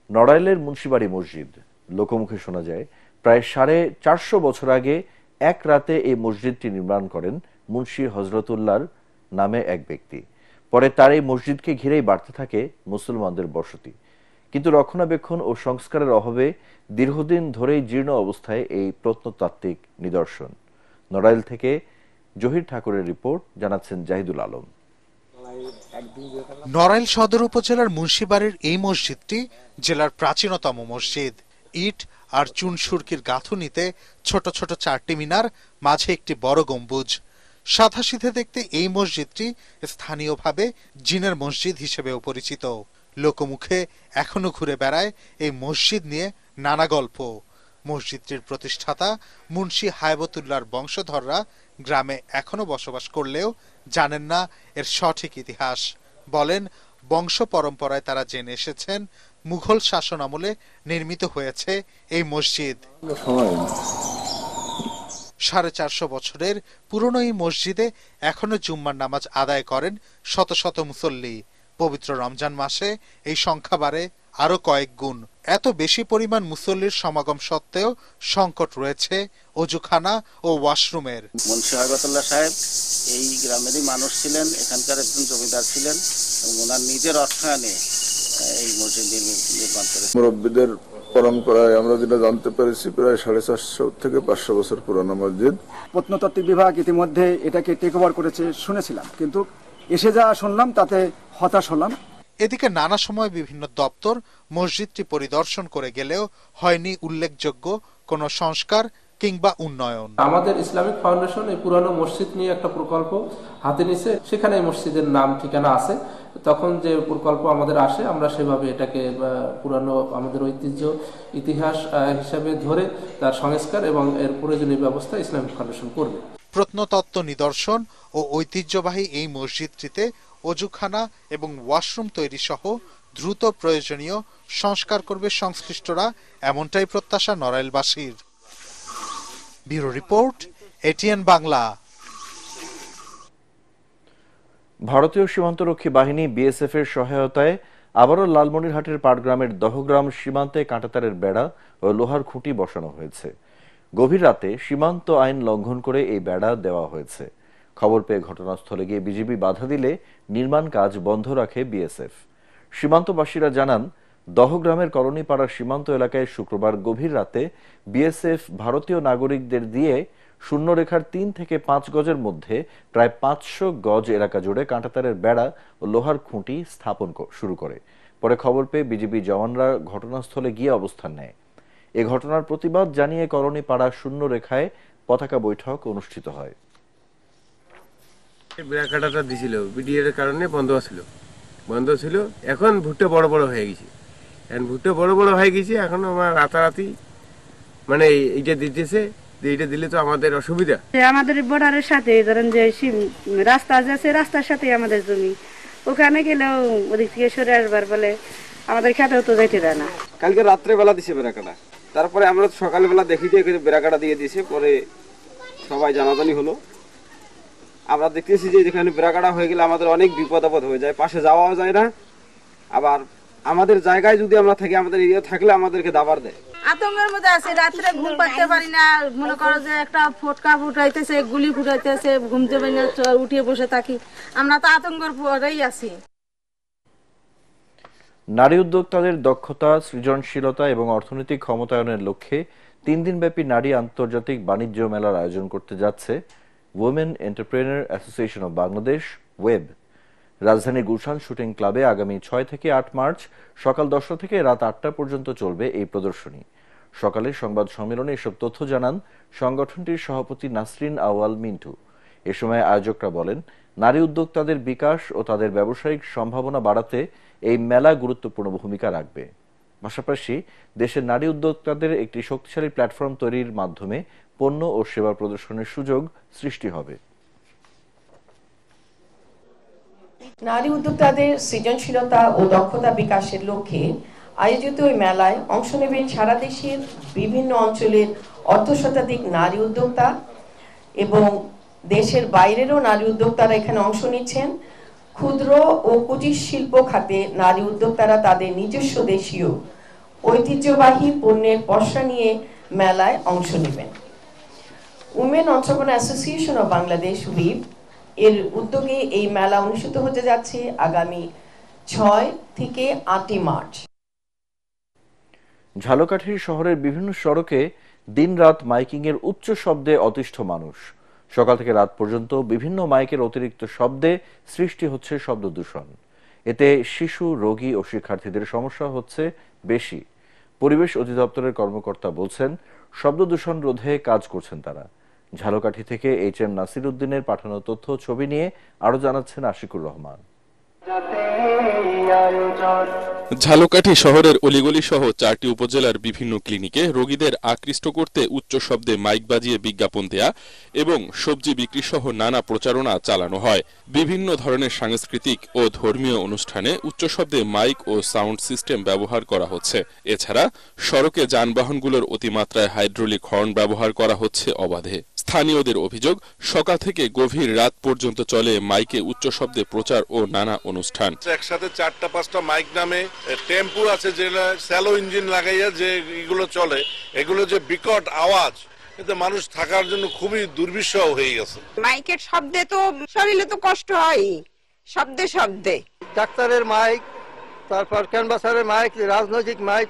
[SPEAKER 1] নড়াইলের মুন্সিবাড়ি মসজিদ, লোকমুখে শোনা যায় প্রায় 450 বছর আগে এক রাতে এই মসজিদটি নির্মাণ করেন মুন্সি হজরতুল্লাহর নামে এক ব্যক্তি। পরে তার এই মসজিদকে ঘিরেই বাড়তে থাকে মুসলমানদের বসতি। কিন্তু রক্ষণাবেক্ষণ ও সংস্কারের অভাবে দীর্ঘদিন ধরেই জীর্ণ অবস্থায় এই প্রত্নতাত্ত্বিক নিদর্শন। নড়াইল থেকে জহির ঠাকুরের রিপোর্ট, জানাচ্ছেন জাহিদুল আলম।
[SPEAKER 26] নড়াইল সদর উপজেলার মুন্সিবাড়ির এই মসজিদটি জেলার প্রাচীনতম মসজিদ। ইট আর চুন সুরকির গাঁথুনিতে ছোট ছোট 4টি মিনার, মাঝে একটি বড় গম্বুজ। সাদাসিধে দেখতে এই মসজিদটি স্থানীয়ভাবে জিনের মসজিদ হিসেবেও পরিচিত। লোকমুখে এখনো ঘুরে বেড়ায় এই মসজিদ নিয়ে নানা গল্প। মসজিদটির প্রতিষ্ঠাতা মুন্সি হায়বতুল্লাহর বংশধররা গ্রামে এখনো বসবাস করলেও জানেন না এর সঠিক ইতিহাস। বলেন, বংশ পরম্পরায় তারা জেনে এসেছেন মুঘল শাসন আমলে নির্মিত হয়েছে এই মসজিদ। 450 বছরের পুরনো এই মসজিদে এখনো জুম্মার নামাজ আদায় করেন শত শত মুসল্লি। পবিত্র রমজান মাসে এই সংখ্যা বাড়ে আরো কয়েক গুণ। এত বেশি পরিমাণ মুসল্লির সমাগম সত্ত্বেও সংকট রয়েছে অজুখানা ও ওয়াশরুমের।
[SPEAKER 7] মুন্সি হায়বতুল্লাহ সাহেব এই গ্রামেরই মানুষ ছিলেন, এখানকার একজন জমিদার ছিলেন এবং ওনার নিজের অর্থায়নে এই মসজিদ নির্মাণ করেছেন।
[SPEAKER 8] মুরব্বীদের পরম্পরায় আমরা যেটা জানতে পেরেছি, প্রায় 450 থেকে 500 বছর পুরানো মসজিদ।
[SPEAKER 9] প্রত্নতাত্ত্বিক বিভাগ ইতিমধ্যে এটাকে টেক ওভার করেছে শুনেছিলাম, কিন্তু এসে যা শুনলাম তাতে হতাশ হলাম।
[SPEAKER 26] এদিকে নানা সময় বিভিন্ন দপ্তর মসজিদটি পরিদর্শন করে গেলেও হয়নি উল্লেখযোগ্য কোনো সংস্কার কিংবা উন্নয়ন।
[SPEAKER 10] আমাদের ইসলামিক ফাউন্ডেশন এই পুরানো মসজিদ নিয়ে একটা প্রকল্প হাতে নিছে, সেখানে এই মসজিদের নাম ঠিকানা আছে। তখন যে প্রকল্প আমাদের আসে, আমরা সেভাবে এটাকে পুরানো আমাদের ঐতিহ্য ইতিহাস হিসাবে ধরে তার সংস্কার এবং এর প্রয়োজনীয় ব্যবস্থা ইসলামিক ফাউন্ডেশন করবে।
[SPEAKER 26] প্রত্নতত্ত্ব নিদর্শন ও ঐতিহ্যবাহী এই মসজিদটিতে অজুখানা এবং ওয়াশরুম তৈরি সহ দ্রুত প্রয়োজনীয় সংস্কার করবে সংশ্লিষ্টরা, এমনটাই প্রত্যাশা নড়াইলবাসীর। Bureau report, ATN Bangla.
[SPEAKER 1] ভারতীয় সীমান্তরক্ষী বাহিনী বিএসএফ এর সহায়তায় আবারও লালমনিরহাটের পাটগ্রামের দহগ্রাম সীমান্তে কাঁটাতারের বেড়া ও লোহার খুঁটি বসানো হয়েছে। গভীর রাতে সীমান্ত আইন লঙ্ঘন করে এই বেড়া দেওয়া হয়েছে। খবর পেয়ে ঘটনাস্থলে গিয়ে বিজিবি বাধা দিলে নির্মাণ কাজ বন্ধ রাখে বিএসএফ। সীমান্তবাসীরা জানান, দহগ্রামের করণীপাড়া সীমান্ত এলাকায় শুক্রবার গভীর রাতে বিএসএফ ভারতীয় নাগরিকদের দিয়ে শূন্যরেখার 3 থেকে 5 গজের মধ্যে প্রায় 500 গজ এলাকা জুড়ে কাঁটাতারের বেড়া ও লোহার খুঁটি স্থাপন শুরু করে। পরে খবর পেয়ে বিজিবি জওয়ানরা ঘটনাস্থলে গিয়ে অবস্থান নেয়। এ ঘটনার প্রতিবাদ জানিয়ে করণীপাড়া শূন্যরেখায় পতাকা বৈঠক অনুষ্ঠিত হয়।
[SPEAKER 12] বেড়া কাটাটা দিছিল বিডিএর কারণে বন্ধ ছিল। এখন ভুট্টা বড় বড় হয়ে গেছে, এখন আমার রাতারাতি মানে এইটা দিতেছে, এইটা দিলে তো আমাদের অসুবিধা।
[SPEAKER 13] আমাদের বর্ডারের সাথে ধরেন যে রাস্তা আছে, রাস্তার সাথে আমাদের জমি, ওখানে গেলেও ওদিক থেকে সরে আসবার বলে আমাদের খেতেও তো যাইতে দেয় না।
[SPEAKER 27] কালকে রাত্রে বেলা দিছে বেড়াকাটা, তারপরে আমরা সকালবেলা দেখি যে বেড়াকাটা দিয়ে দিছে, পরে সবাই জানাজানি হলো। আমরা দেখতেছি যে যেখানে বেড়াকাটা হয়ে গেলে আমাদের অনেক বিপদ আপদ হয়ে যায়, পাশে যাওয়াও যায় না। আবার আমাদের জায়গায় যদি আমরা থাকি, আমাদের এরিয়া থাকলে আমাদেরকে দাবার দেয়।
[SPEAKER 13] আতঙ্কের মধ্যে আছে, রাত্রে ঘুম পাড়তে পারি না। মনে করো যে একটা ফটকা ফুটাইতেছে, গুলি ফুটাইতেছে, ঘুম যাবে না, উঠিয়ে বসে থাকি। আমরা তো আতঙ্কের পরেই আছি।
[SPEAKER 1] নারী উদ্যোক্তাদের দক্ষতা, সৃজনশীলতা এবং অর্থনৈতিক ক্ষমতায়নের লক্ষ্যে 3 দিনব্যাপী নারী আন্তর্জাতিক বাণিজ্য মেলার আয়োজন করতে যাচ্ছে women entrepreneur association of Bangladesh, web. রাজধানীর গুলশান শুটিং ক্লাবে আগামী 6 থেকে 8 মার্চ সকাল 10টা থেকে রাত 8টা পর্যন্ত চলবে এই প্রদর্শনী। সকালে সংবাদ সম্মেলনে এসব তথ্য জানান সংগঠনটির সভাপতি নাসরিন আউয়াল মিন্টু। এ সময় আয়োজকরা বলেন, নারী উদ্যোক্তাদের বিকাশ ও তাদের ব্যবসায়িক সম্ভাবনা বাড়াতে এই মেলা গুরুত্বপূর্ণ ভূমিকা রাখবে। পাশাপাশি দেশের নারী উদ্যোক্তাদের একটি শক্তিশালী প্ল্যাটফর্ম তৈরির মাধ্যমে পণ্য ও সেবা প্রদর্শনের সুযোগ সৃষ্টি হবে।
[SPEAKER 28] নারী উদ্যোক্তাদের সৃজনশীলতা ও দক্ষতা বিকাশের লক্ষ্যে আয়োজিত এই মেলায় অংশ নেবেন সারা দেশের বিভিন্ন অঞ্চলের অর্ধশতাধিক নারী উদ্যোক্তা এবং দেশের বাইরেরও নারী উদ্যোক্তারা এখানে অংশ নিচ্ছেন। ক্ষুদ্র ও কুটির শিল্প খাতে নারী উদ্যোক্তারা তাদের নিজস্ব দেশীয় ঐতিহ্যবাহী পণ্যের পসরা নিয়ে মেলায় অংশ নেবেন। Women entrepreneur association of Bangladesh, উইব এর উদ্যোগে এই মেলা অনুষ্ঠিত হতে যাচ্ছে আগামী 6 থেকে 8 মার্চ।
[SPEAKER 1] ঝালকাঠি শহরের বিভিন্ন সড়কে দিনরাত মাইকিং এর উচ্চ শব্দে অতিষ্ঠ মানুষ। সকাল থেকে রাত পর্যন্ত বিভিন্ন মাইকের অতিরিক্ত শব্দে সৃষ্টি হচ্ছে শব্দ দূষণ। এতে শিশু, রোগী ও শিক্ষার্থীদের সমস্যা হচ্ছে বেশি। পরিবেশ অধিদপ্তরের কর্মকর্তা বলছেন, শব্দ দূষণ রোধে কাজ করছেন তারা। ঝালকাঠি থেকে এইচ.এম. নাসির উদ্দিনের পাঠানো তথ্য ছবি নিয়ে আরো জানাচ্ছেন আশিকুর রহমান।
[SPEAKER 29] ঝালকাঠি শহরের অলিগলি সহ 4টি উপজেলার বিভিন্ন ক্লিনিকে রোগীদের আকৃষ্ট করতে উচ্চ শব্দে মাইক বাজিয়ে বিজ্ঞাপন দেয়া এবং সবজি বিক্রি সহ নানা প্রচারণা চালানো হয়। বিভিন্ন ধরনের সাংস্কৃতিক ও ধর্মীয় অনুষ্ঠানে উচ্চ শব্দে মাইক ও সাউন্ড সিস্টেম ব্যবহার করা হচ্ছে। এছাড়া সড়কে যানবাহনগুলোর অতিমাত্রায় হাইড্রোলিক হর্ন ব্যবহার করা হচ্ছে অবাধে। স্থানীয়দের অভিযোগ, সকাল থেকে গভীর রাত পর্যন্ত চলে মাইকে উচ্চ শব্দে প্রচার ও নানা অনুষ্ঠান।
[SPEAKER 14] একসাথে 4-5টা মাইক নামে টেম্পু আছে, যেটা স্যালো ইঞ্জিন লাগাইয়া যে এগুলো চলে, এগুলো যে বিকট আওয়াজ, এতে মানুষ থাকার জন্য খুবই দুর্বিষহ হয়ে গেছে।
[SPEAKER 15] মাইকের শব্দে তো শরীরে তো কষ্ট হয়, শব্দে শব্দে।
[SPEAKER 16] ডাক্তারের মাইক, তারপর ক্যানভাসারের মাইক, রাজনৈতিক মাইক,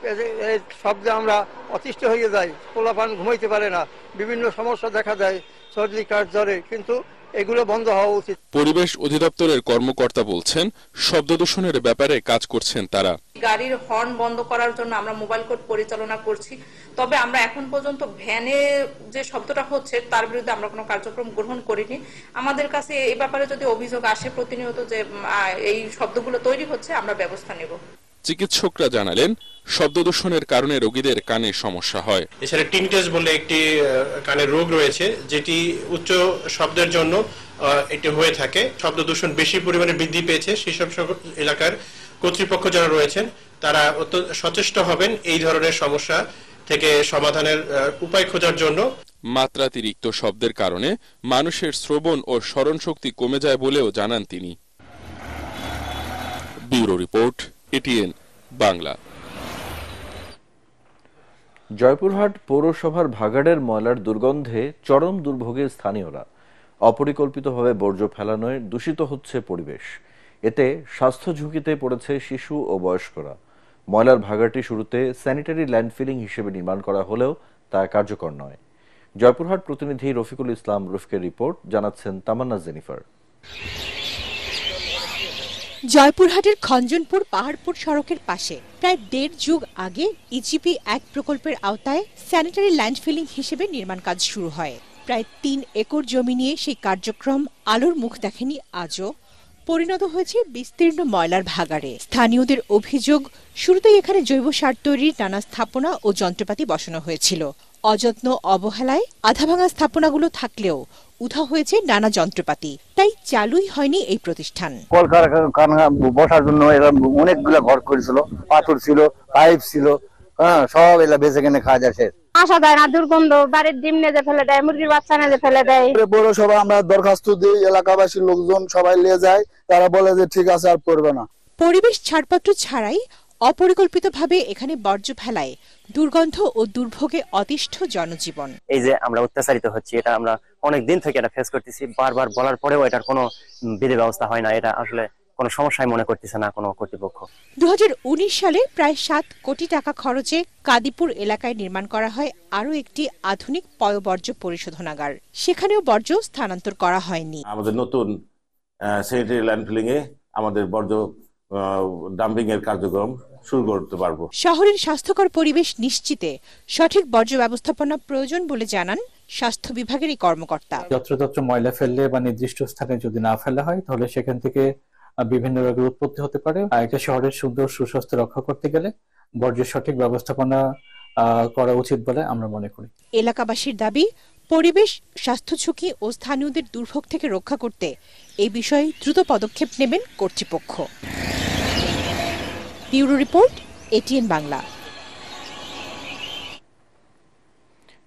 [SPEAKER 16] এই শব্দে আমরা অতিষ্ঠ হয়ে যাই। পোলাপান ঘুমাইতে পারে না, বিভিন্ন সমস্যা দেখা যায়, সর্দি কাশ জ্বরে, কিন্তু এগুলো বন্ধ হওয়া উচিত।
[SPEAKER 29] পরিবেশ অধিদপ্তরের কর্মকর্তা বলছেন, শব্দ দূষণের ব্যাপারে কাজ করছেন তারা।
[SPEAKER 17] গাড়ির হর্ন বন্ধ করার জন্য আমরা মোবাইল কোড পরিচালনা করছি, তবে আমরা এখন পর্যন্ত ভ্যানে যে শব্দটা হচ্ছে তার বিরুদ্ধে আমরা কোনো কার্যক্রম গ্রহণ করিনি। আমাদের কাছে এই ব্যাপারে যদি অভিযোগ আসে প্রতিনিয়ত যে এই শব্দগুলো তৈরি হচ্ছে, আমরা ব্যবস্থা নেব।
[SPEAKER 29] চিকিৎসকরা জানালেন, শব্দ দূষণের কারণে রোগীদের কানে সমস্যা হয়।
[SPEAKER 19] এছাড়া টিনটাস বলে একটি কানের রোগ রয়েছে, যেটি উচ্চ শব্দের জন্য এটি হয়ে থাকে। শব্দ দূষণ বেশি পরিমাণে বৃদ্ধি পেয়েছে, সেই সব এলাকার কর্তৃপক্ষ যারা রয়েছেন তারা অত্যন্ত সচেষ্ট হবেন এই ধরনের সমস্যা থেকে সমাধানের উপায় খোঁজার জন্য।
[SPEAKER 29] মাত্রাতিরিক্ত শব্দের কারণে মানুষের শ্রবণ ও স্মরণ শক্তি কমে যায় বলেও জানান তিনি। Bureau report, ATN Bangla.
[SPEAKER 1] Joypurhat পৌরসভার ভাগাড়ের ময়লার দুর্গন্ধে চরম দুর্ভোগে স্থানীয়রা। অপরিকল্পিতভাবে বর্জ্য ফেলানোয় দূষিত হচ্ছে পরিবেশ। এতে স্বাস্থ্য ঝুঁকিতে পড়েছে শিশু ও বয়স্করা। ময়লার ভাগাড়টি শুরুতে স্যানিটারি ল্যান্ডফিলিং হিসেবে নির্মাণ করা হলেও তা কার্যকর নয়। জয়পুরহাট প্রতিনিধি রফিকুল ইসলাম রফিকের রিপোর্ট, জানাচ্ছেন তামান্না জেনিফার।
[SPEAKER 20] জয়পুরহাটের খঞ্জনপুর পাহাড়পুর সড়কের পাশে প্রায় 1.5 যুগ আগে ইজিপি 1 প্রকল্পের আওতায় স্যানিটারি ল্যান্ডফিলিং হিসেবে নির্মাণ কাজ শুরু হয়। প্রায় 3 একর জমি নিয়ে সেই কার্যক্রম আলোর মুখ দেখেনি আজও। পরিণত হয়েছে বিস্তীর্ণ ময়লার ভাগাড়ে। স্থানীয়দের অভিযোগ, শুরুতেই এখানে জৈব সার তৈরির নানা স্থাপনা ও যন্ত্রপাতি বসানো হয়েছিল। অযত্ন অবহেলায় আধা ভাঙা স্থাপনাগুলো থাকলেও উধাও হয়েছে নানা যন্ত্রপাতি, তাই চালুই হয়নি এই প্রতিষ্ঠান।
[SPEAKER 21] কলকারখানা বসার জন্য এরা অনেকগুলো ঘর করেছিল, পাথর ছিল, পাইপ ছিল, সব এলা বেঁচে কেনে খাওয়া যাচ্ছে।
[SPEAKER 13] আসা দেয় না, দুর্গন্ধ, বাড়ির ডিম নেজে ফেলে দেয়, মুরগির বাচ্চা নেজে ফেলে দেয়।
[SPEAKER 21] পৌরসভা আমরা দরখাস্ত দিই, এলাকাবাসীর লোকজন সবাই নিয়ে যায়, তারা বলে যে ঠিক আছে আর করবে না।
[SPEAKER 20] পরিবেশ ছাড়পত্র ছাড়াই অপরিকল্পিতভাবে এখানে বর্জ্য ফেলায় দুর্গন্ধ ও দুর্ভোগে অতিষ্ঠ জনজীবন।
[SPEAKER 22] এই যে আমরা অত্যাচারিত হচ্ছি, এটা আমরা অনেক দিন থেকে এটা ফেস করতেছি। বারবার বলার পরেও এটার কোনো বিধি ব্যবস্থা হয় না। এটা আসলে কোনো সমস্যায় মনে করতেছে না কোনো কর্তৃপক্ষ।
[SPEAKER 20] 2019 সালে প্রায় 7 কোটি টাকা খরচে কাদিপুর এলাকায় নির্মাণ করা হয় আরও একটি আধুনিক পয়ঃবর্জ্য পরিশোধনাগার। সেখানেও বর্জ্য স্থানান্তর করা হয়নি।
[SPEAKER 23] আমাদের নতুন স্যানিটারি ল্যান্ডফিলিং এ আমাদের বর্জ্য ডাম্পিং এর কার্যক্রম শুরু করতে পারবো।
[SPEAKER 20] শহরের স্বাস্থ্যকর পরিবেশ নিশ্চিতে সঠিক বর্জ্য ব্যবস্থাপনা প্রয়োজন বলে জানান স্বাস্থ্য বিভাগের এই কর্মকর্তা।
[SPEAKER 30] যত্রতত্র ময়লা ফেললে বা নির্দিষ্ট স্থানে যদি না ফেলা হয়, তাহলে সেখান থেকে বিভিন্ন রোগের উৎপত্তি হতে পারে। একটা শহরের সুন্দর সুস্বাস্থ্য রক্ষা করতে গেলে বর্জ্যের সঠিক ব্যবস্থাপনা করা উচিত বলে আমরা মনে করি।
[SPEAKER 20] এলাকাবাসীর দাবি, পরিবেশ, স্বাস্থ্য ঝুঁকি ও স্থানীয়দের দুর্ভোগ থেকে রক্ষা করতে এই বিষয়ে দ্রুত পদক্ষেপ নেবেন কর্তৃপক্ষ। Bureau report, ATN Bangla.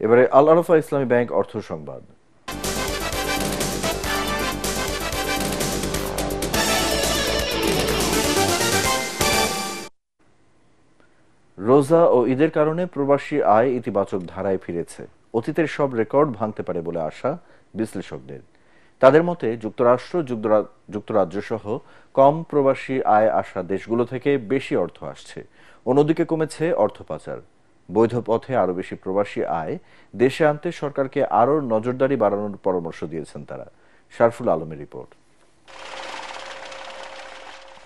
[SPEAKER 1] এবারে আল আরাফা ইসলামী ব্যাংক অর্থ সংবাদ। রোজা ও ঈদের কারণে প্রবাসী আয় ইতিবাচক ধারায় ফিরেছে। অতীতের সব রেকর্ড ভাঙতে পারে বলে আশা বিশ্লেষকদের। তাদের মতে যুক্তরাষ্ট্র, যুক্তরাজ্য সহ কম প্রবাসী আয় আসা দেশগুলো থেকে বেশি অর্থ আসছে। অন্যদিকে কমেছে অর্থ পাচার। বৈধ পথে আরও বেশি প্রবাসী আয় দেশে আনতে সরকারকে আরও নজরদারি বাড়ানোর পরামর্শ দিয়েছেন তারা। শারফুল আলমের রিপোর্ট।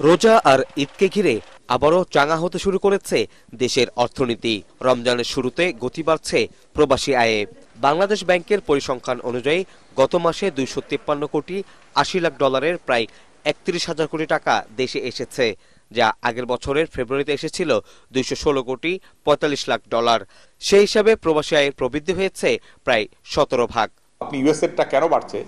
[SPEAKER 31] রোজা আর ঈদকে ঘিরে আবারও চাঙা হতে শুরু করেছে দেশের অর্থনীতি। রমজানের শুরুতে গতি বাড়ছে প্রবাসী আয়ে। বাংলাদেশ ব্যাংকের পরিসংখ্যান অনুযায়ী গত মাসে 253 কোটি 80 লাখ ডলারের প্রায় 31,000 কোটি টাকা দেশে এসেছে, যা আগের বছরের ফেব্রুয়ারিতে এসেছিল 216 কোটি 45 লাখ ডলার। সেই হিসাবে প্রবাসী আয়ের প্রবৃদ্ধি হয়েছে প্রায় 17 ভাগ।
[SPEAKER 32] আপনি ইউএসএরটা কেন বাড়ছে?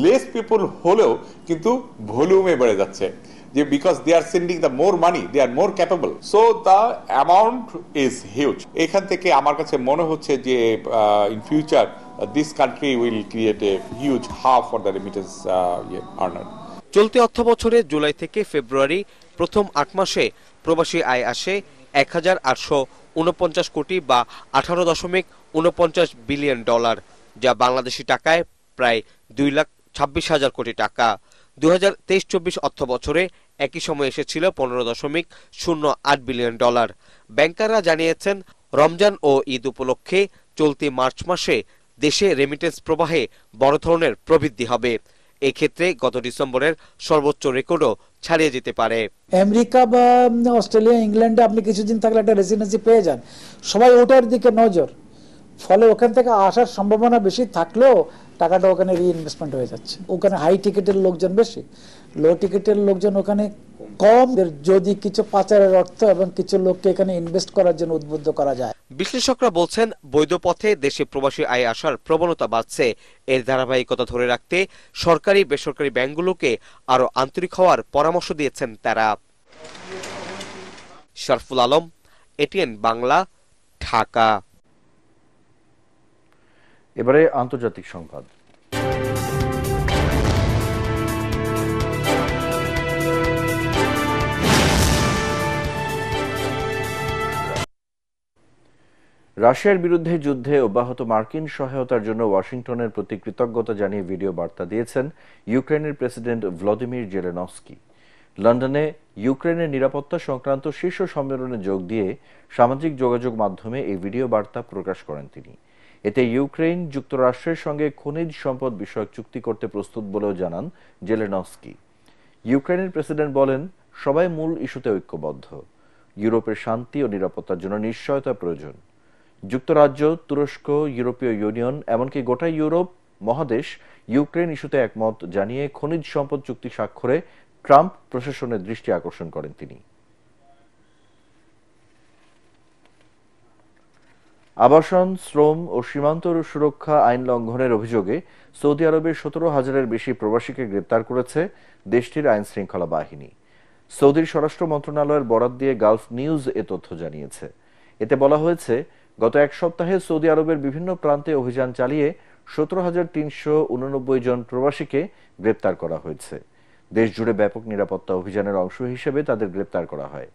[SPEAKER 32] লেস পিপল হলেও কিন্তু ভলিউমে বেড়ে যাচ্ছে, যে because they are sending the more money, they are more capable, so the amount is huge. এখান থেকে আমার কাছে মনে হচ্ছে যে in future this country will create a huge hub for the remittance earner.
[SPEAKER 31] চলতি অর্থবছরে জুলাই থেকে ফেব্রুয়ারি প্রথম ৮ মাসে প্রবাসী আয় আসে ১,৮৪৯ কোটি বা 18.49 বিলিয়ন ডলার, যা বাংলাদেশি টাকায় প্রায় 2,26,000 কোটি টাকা। 2023-24 অর্থবছরে একই সময় এসেছিল 15.08 বিলিয়ন ডলার। ব্যাংকাররা জানিয়েছেন, রমজান ও ঈদ উপলক্ষে চলতি মার্চ মাসে দেশে রেমিটেন্স প্রবাহে বড় ধরনের প্রবৃদ্ধি হবে। এক্ষেত্রে গত ডিসেম্বরের সর্বোচ্চ রেকর্ডও ছাড়িয়ে যেতে পারে।
[SPEAKER 2] আমেরিকা বা অস্ট্রেলিয়া, ইংল্যান্ডে আপনি কিছুদিন থাকলে একটা রেসিডেন্সি পেয়ে যান, সবাই ওটার দিকে নজর, ফলে ওখান থেকে আসার সম্ভাবনা বেশি থাকলেও টাকাটা ওখানে রিইনভেস্টমেন্ট হয়ে যাচ্ছে। ওখানে হাই টিকেটের লোকজন বেশি, লো টিকেটের লোকজন ওখানে কম। যদি কিছু পাচারের অর্থ এবং কিছু লোককে এখানে ইনভেস্ট করার জন্য উদ্বুদ্ধ করা যায়।
[SPEAKER 31] বিশ্লেষকরা বলছেন, বৈধ পথে দেশে প্রবাসী আয় আসার প্রবণতা বাড়ছে। এর ধারাবাহিকতা ধরে রাখতে সরকারি বেসরকারি ব্যাংকগুলোকে আরো আন্তরিক হওয়ার পরামর্শ দিয়েছেন তারা। শরফুল আলম, এটিএন বাংলা, ঢাকা।
[SPEAKER 1] এবারে আন্তর্জাতিক সংবাদ। রাশিয়ার বিরুদ্ধে যুদ্ধে অব্যাহত মার্কিন সহায়তার জন্য ওয়াশিংটনের প্রতি কৃতজ্ঞতা জানিয়ে ভিডিও বার্তা দিয়েছেন ইউক্রেনের প্রেসিডেন্ট ভ্লাদিমির জেলেনস্কি। লন্ডনে ইউক্রেনের নিরাপত্তা সংক্রান্ত শীর্ষ সম্মেলনে যোগ দিয়ে সামাজিক যোগাযোগ মাধ্যমে এই ভিডিও বার্তা প্রকাশ করেন তিনি। এতে ইউক্রেন যুক্তরাষ্ট্রের সঙ্গে খনিজ সম্পদ বিষয়ক চুক্তি করতে প্রস্তুত বলেও জানান জেলেনস্কি। ইউক্রেনের প্রেসিডেন্ট বলেন, সবাই মূল ইস্যুতে ঐক্যবদ্ধ। ইউরোপের শান্তি ও নিরাপত্তার জন্য নিশ্চয়তা প্রয়োজন। যুক্তরাজ্য, তুরস্ক, ইউরোপীয় ইউনিয়ন, এমনকি গোটা ইউরোপ মহাদেশ ইউক্রেন ইস্যুতে একমত জানিয়ে খনিজ সম্পদ চুক্তি স্বাক্ষরে ট্রাম্প প্রশাসনের দৃষ্টি আকর্ষণ করেন তিনি। আবাসন, শ্রম ও সীমান্ত সুরক্ষা আইন লঙ্ঘনের অভিযোগে সৌদি আরবের 17,000-এর বেশি প্রবাসীকে গ্রেপ্তার করেছে দেশটির আইন শৃঙ্খলা বাহিনী। সৌদির স্বরাষ্ট্র মন্ত্রণালয়ের বরাত দিয়ে গালফ নিউজ এ তথ্য জানিয়েছে। এতে বলা হয়েছে, গত এক সপ্তাহে সৌদি আরবের বিভিন্ন প্রান্তে অভিযান চালিয়ে 17,389 জন প্রবাসীকে গ্রেপ্তার করা হয়েছে। দেশ জুড়ে ব্যাপক নিরাপত্তা অভিযানের অংশ হিসেবে তাদের গ্রেপ্তার করা হয়।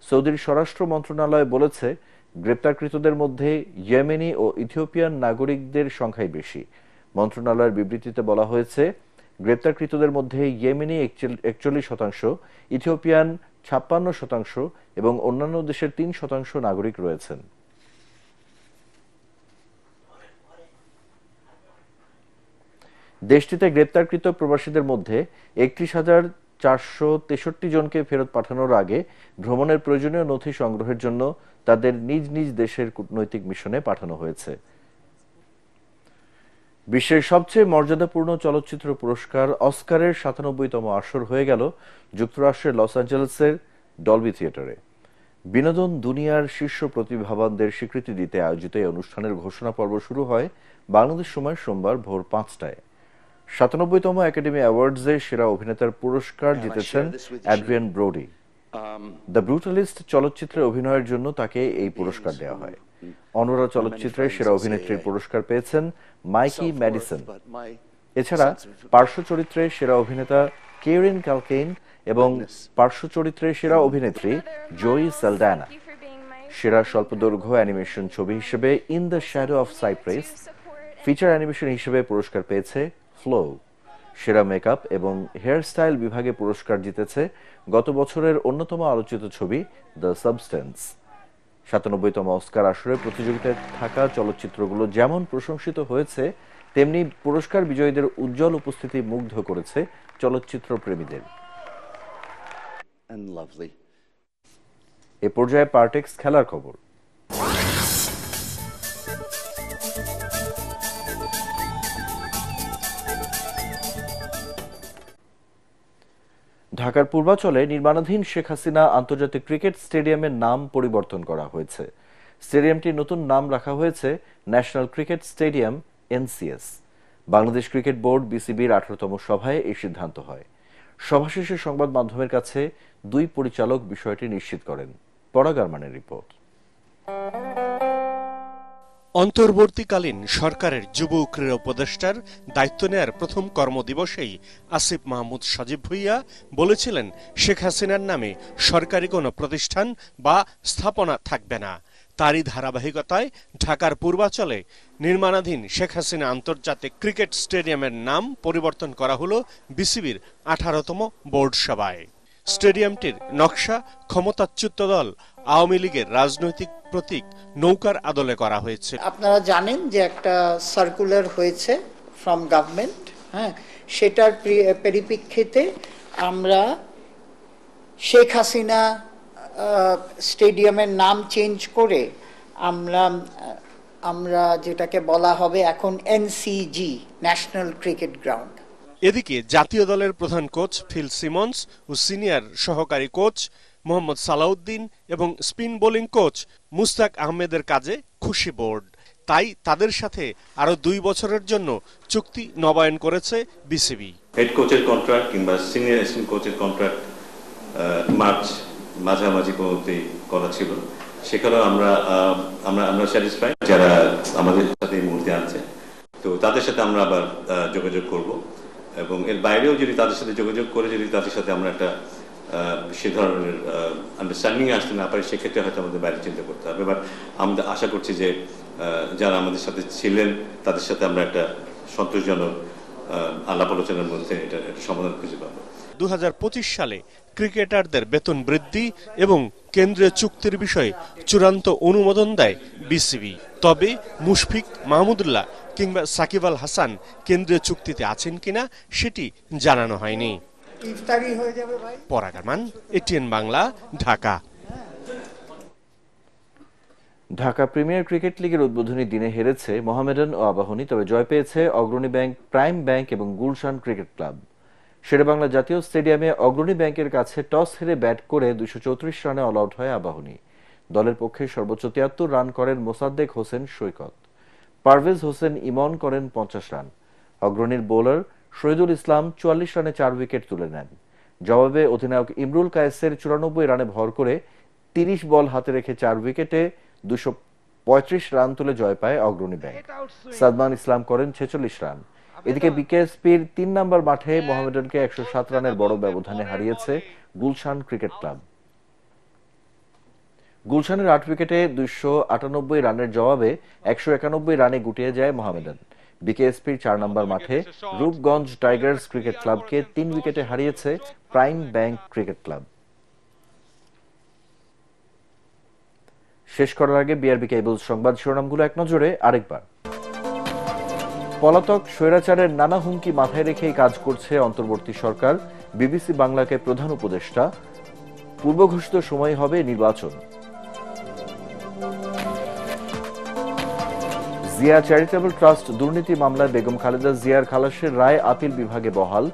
[SPEAKER 1] সৌদির স্বরাষ্ট্র মন্ত্রণালয় বলেছে, গ্রেপ্তারকৃতদের মধ্যে ইয়েমেনি ও ইথিওপিয়ান নাগরিকদের সংখ্যাই বেশি। মন্ত্রণালয়ের বিবৃতিতে বলা হয়েছে, গ্রেপ্তারকৃতদের মধ্যে ইয়েমেনি 41%, ইথিওপিয়ান 56% এবং অন্যান্য দেশের 3% নাগরিক রয়েছেন। দেশটিতে গ্রেপ্তারকৃত প্রবাসীদের মধ্যে 31,463 জনকে ফেরত পাঠানোর আগে ভ্রমণের প্রয়োজনীয় নথি সংগ্রহের জন্য তাদের নিজ নিজ দেশের কূটনৈতিক মিশনে পাঠানো হয়েছে। বিশ্বের সবচেয়ে মর্যাদাপূর্ণ চলচ্চিত্র পুরস্কার অস্কারের 97তম আসর হয়ে গেল যুক্তরাষ্ট্রের লস অ্যাঞ্জেলেসের ডলবি থিয়েটারে। বিনোদন দুনিয়ার শীর্ষ প্রতিভাবানদের স্বীকৃতি দিতে আয়োজিত এই অনুষ্ঠানের ঘোষণা পর্ব শুরু হয় বাংলাদেশ সময় সোমবার ভোর 5টায়। 97তম একাডেমি অ্যাওয়ার্ডসে সেরা অভিনেতার পুরস্কার জিতেছেন অ্যাড্রিয়ান ব্রোডি। দ্য ব্রুটালিস্ট চলচ্চিত্রে অভিনয়ের জন্য তাকে এই পুরস্কার দেওয়া হয়। অনরা চলচ্চিত্রে সেরা অভিনেত্রীর পুরস্কার পেয়েছেন মাইকি ম্যাডিসন। এছাড়া পার্শ্ব চরিত্রে সেরা অভিনেতা কেরিন ক্যালকেইন এবং পার্শ্ব চরিত্রে সেরা অভিনেত্রী জয়ি সালডানা। সেরা স্বল্পদৈর্ঘ্য অ্যানিমেশন ছবি হিসেবে in the shadow of cypress, feature animation হিসেবে পুরস্কার পেয়েছে ফ্লো। সেরা মেকআপ এবং হেয়ারস্টাইল বিভাগে পুরস্কার জিতেছে গত বছরের অন্যতম আলোচিত ছবি দ্য সাবস্টেন্স। 97তম অস্কার আসরে প্রতিযোগিতায় থাকা চলচ্চিত্রগুলো যেমন প্রশংসিত হয়েছে, তেমনি পুরস্কার বিজয়ীদের উজ্জ্বল উপস্থিতি মুগ্ধ করেছে চলচ্চিত্র প্রেমীদের। এ পর্যায়ে পার্টেক্স খেলার খবর। ঢাকার পূর্বাচলে নির্মাণাধীন শেখ হাসিনা আন্তর্জাতিক ক্রিকেট স্টেডিয়ামের নাম পরিবর্তন করা হয়েছে। স্টেডিয়ামটির নতুন নাম রাখা হয়েছে national cricket stadium NCS। Bangladesh cricket board BCBর 18তম সভায় এই সিদ্ধান্ত হয়। সভা শেষে সংবাদ মাধ্যমের কাছে দুই পরিচালক বিষয়টি নিশ্চিত করেন। পরাগ আরমানের রিপোর্ট।
[SPEAKER 3] অন্তর্বর্তীকালীন সরকারের যুব ক্রীড়া উপদেষ্টার দায়িত্ব নেয়ার প্রথম কর্মদিবসেই আসিফ মাহমুদ সজীব ভুঁইয়া বলেছিলেন শেখ হাসিনার নামে সরকারি কোনো প্রতিষ্ঠান বা স্থাপনা থাকবে না। তারই ধারাবাহিকতায় ঢাকার পূর্বাঞ্চলে নির্মাণাধীন শেখ হাসিনা আন্তর্জাতিক ক্রিকেট স্টেডিয়ামের নাম পরিবর্তন করা হলো বিসিবির 18তম বোর্ড সভায়। স্টেডিয়ামটির নকশা ক্ষমতাচ্যুত দল আওয়ামী লীগের রাজনৈতিক প্রতীক নৌকার আদলে করা হয়েছে।
[SPEAKER 4] আপনারা জানেন যে একটা সার্কুলার হয়েছে ফ্রম গভর্নমেন্ট, হ্যাঁ, সেটার পরিপ্রেক্ষিতে আমরা শেখ হাসিনা স্টেডিয়ামের নাম চেঞ্জ করে আমরা যেটাকে বলা হবে এখন এনসিজি, ন্যাশনাল ক্রিকেট গ্রাউন্ড।
[SPEAKER 3] এদিকে জাতীয় দলের প্রধান কোচ ফিল সিমন্স ও সিনিয়র সহকারী কোচ মোহাম্মদ সালাউদ্দিন এবং স্পিন বোলিং কোচ মুস্তাক আহমেদের কাজে খুশি বোর্ড। তাই তাদের সাথে আরো 2 বছরের জন্য চুক্তি নবায়ন করেছে বিসিবি।
[SPEAKER 5] হেড কোচের কন্ট্রাক্ট কিংবা সিনিয়র অ্যাসিস্ট্যান্ট কোচের কন্ট্রাক্ট মাঝামাঝি পদ্ধতি করা ছিল, সেখানেও আমরা স্যাটিসফাইড। যারা আমাদের সাথে এই মুহূর্তে আছে, তো তাদের সাথে আমরা আবার যোগাযোগ করব এবং এর বাইরেও যদি তাদের সাথে যোগাযোগ করে যদি তাদের সাথে আমরা একটা সে ধরনের আন্ডারস্ট্যান্ডিং আসতে না পারি, সেক্ষেত্রে হয়তো আমাদের বাইরে চিন্তা করতে হবে। এবার আমরা আশা করছি যে যারা আমাদের সাথে ছিলেন তাদের সাথে আমরা একটা সন্তোষজনক আলাপ আলোচনার মধ্যে এটা একটা সমাধান খুঁজে পাবো।
[SPEAKER 3] 2025 সালে ক্রিকেটারদের বেতন বৃদ্ধি এবং কেন্দ্রীয় চুক্তির বিষয়ে চূড়ান্ত অনুমোদন দেয় বিসিবি। তবে মুশফিক মাহমুদুল্লাহ কিংবা সাকিব আল হাসান কেন্দ্রীয় চুক্তিতে আছেন কিনা সেটি জানানো হয়নি। পরাগ Arman, ATN Bangla, Dhaka.
[SPEAKER 1] Dhaka premier cricket লিগের উদ্বোধনী দিনে হেরেছে মোহামেডান ও আবাহনী, তবে জয় পেয়েছে অগ্রণী ব্যাংক, প্রাইম ব্যাংক এবং গুলশান ক্রিকেট ক্লাব। শেরেবাংলা জাতীয় স্টেডিয়ামে অগ্রণী ব্যাংকের কাছে টস হেরে ব্যাট করে 234 রানে অল আউট হয় আবাহনী। দলের পক্ষে সর্বোচ্চ 73 রান করেন মোসাদ্দেক হোসেন সৈকত। পারভেজ হোসেন ইমন করেন 50 রান। অগ্রণীর বোলার শহীদুল ইসলাম 44 রানে 4 উইকেট তুলে নেন। জবাবে অধিনায়ক ইমরুল কায়েসের 94 রানে ভর করে 30 বল হাতে রেখে 4 উইকেটে 235 রান তুলে জয় পায় অগ্রণী ব্যাংক। সাদমান ইসলাম করেন 46 রান। এদিকে বিকেএসপির 3 নম্বর মাঠে মোহামেডানকে 107 রানের বড় ব্যবধানে হারিয়েছে গুলশান ক্রিকেট ক্লাব। গুলশানের 8 উইকেটে 298 রানের জবাবে 191 রানে গুটিয়ে যায় মোহামেডান। বিকেএসপির 4 নম্বর মাঠে রূপগঞ্জ টাইগার্স ক্রিকেট ক্লাবকে 3 উইকেটে হারিয়েছে প্রাইম ব্যাংক ক্রিকেট ক্লাব। শেষ করার আগে বিআরবি কেবলস সংবাদ শিরোনামগুলো এক নজরে আরেকবার। পলাতক স্বৈরাচারের নানা হুমকি মাথায় রেখেই কাজ করছে অন্তর্বর্তী সরকার, বিবিসি বাংলাকে প্রধান উপদেষ্টা। পূর্বঘোষিত সময় হবে নির্বাচন। জিয়া চ্যারিটেবল ট্রাস্ট দুর্নীতি মামলায় বেগম খালেদা জিয়ার খালাসের রায় আপিল বিভাগে বহাল,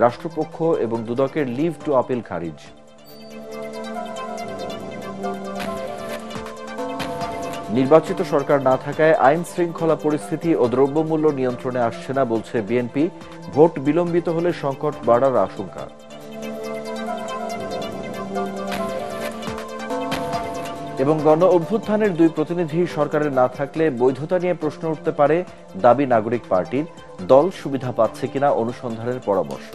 [SPEAKER 1] রাষ্ট্রপক্ষ এবং দুদকের লিভ টু আপিল খারিজ। নির্বাচিত সরকার না থাকায় আইন শৃঙ্খলা পরিস্থিতি ও দ্রব্যমূল্য নিয়ন্ত্রণে আসছে না বলছে বিএনপি। ভোট বিলম্বিত হলে সংকট বাড়ার আশঙ্কা। এবং গণ অভ্যুত্থানের 2 প্রতিনিধি সরকারের না থাকলে বৈধতা নিয়ে প্রশ্ন উঠতে পারে, দাবি নাগরিক পার্টির। দল সুবিধা পাচ্ছে কিনা অনুসন্ধানের পরামর্শ।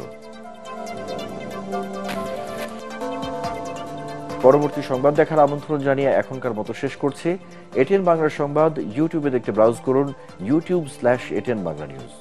[SPEAKER 1] পরবর্তী সংবাদ দেখার আমন্ত্রণ জানিয়ে এখনকার মতো শেষ করছি। এটিএন বাংলার সংবাদ ইউটিউবে দেখতে ব্রাউজ করুন youtube/ATN Bangla News।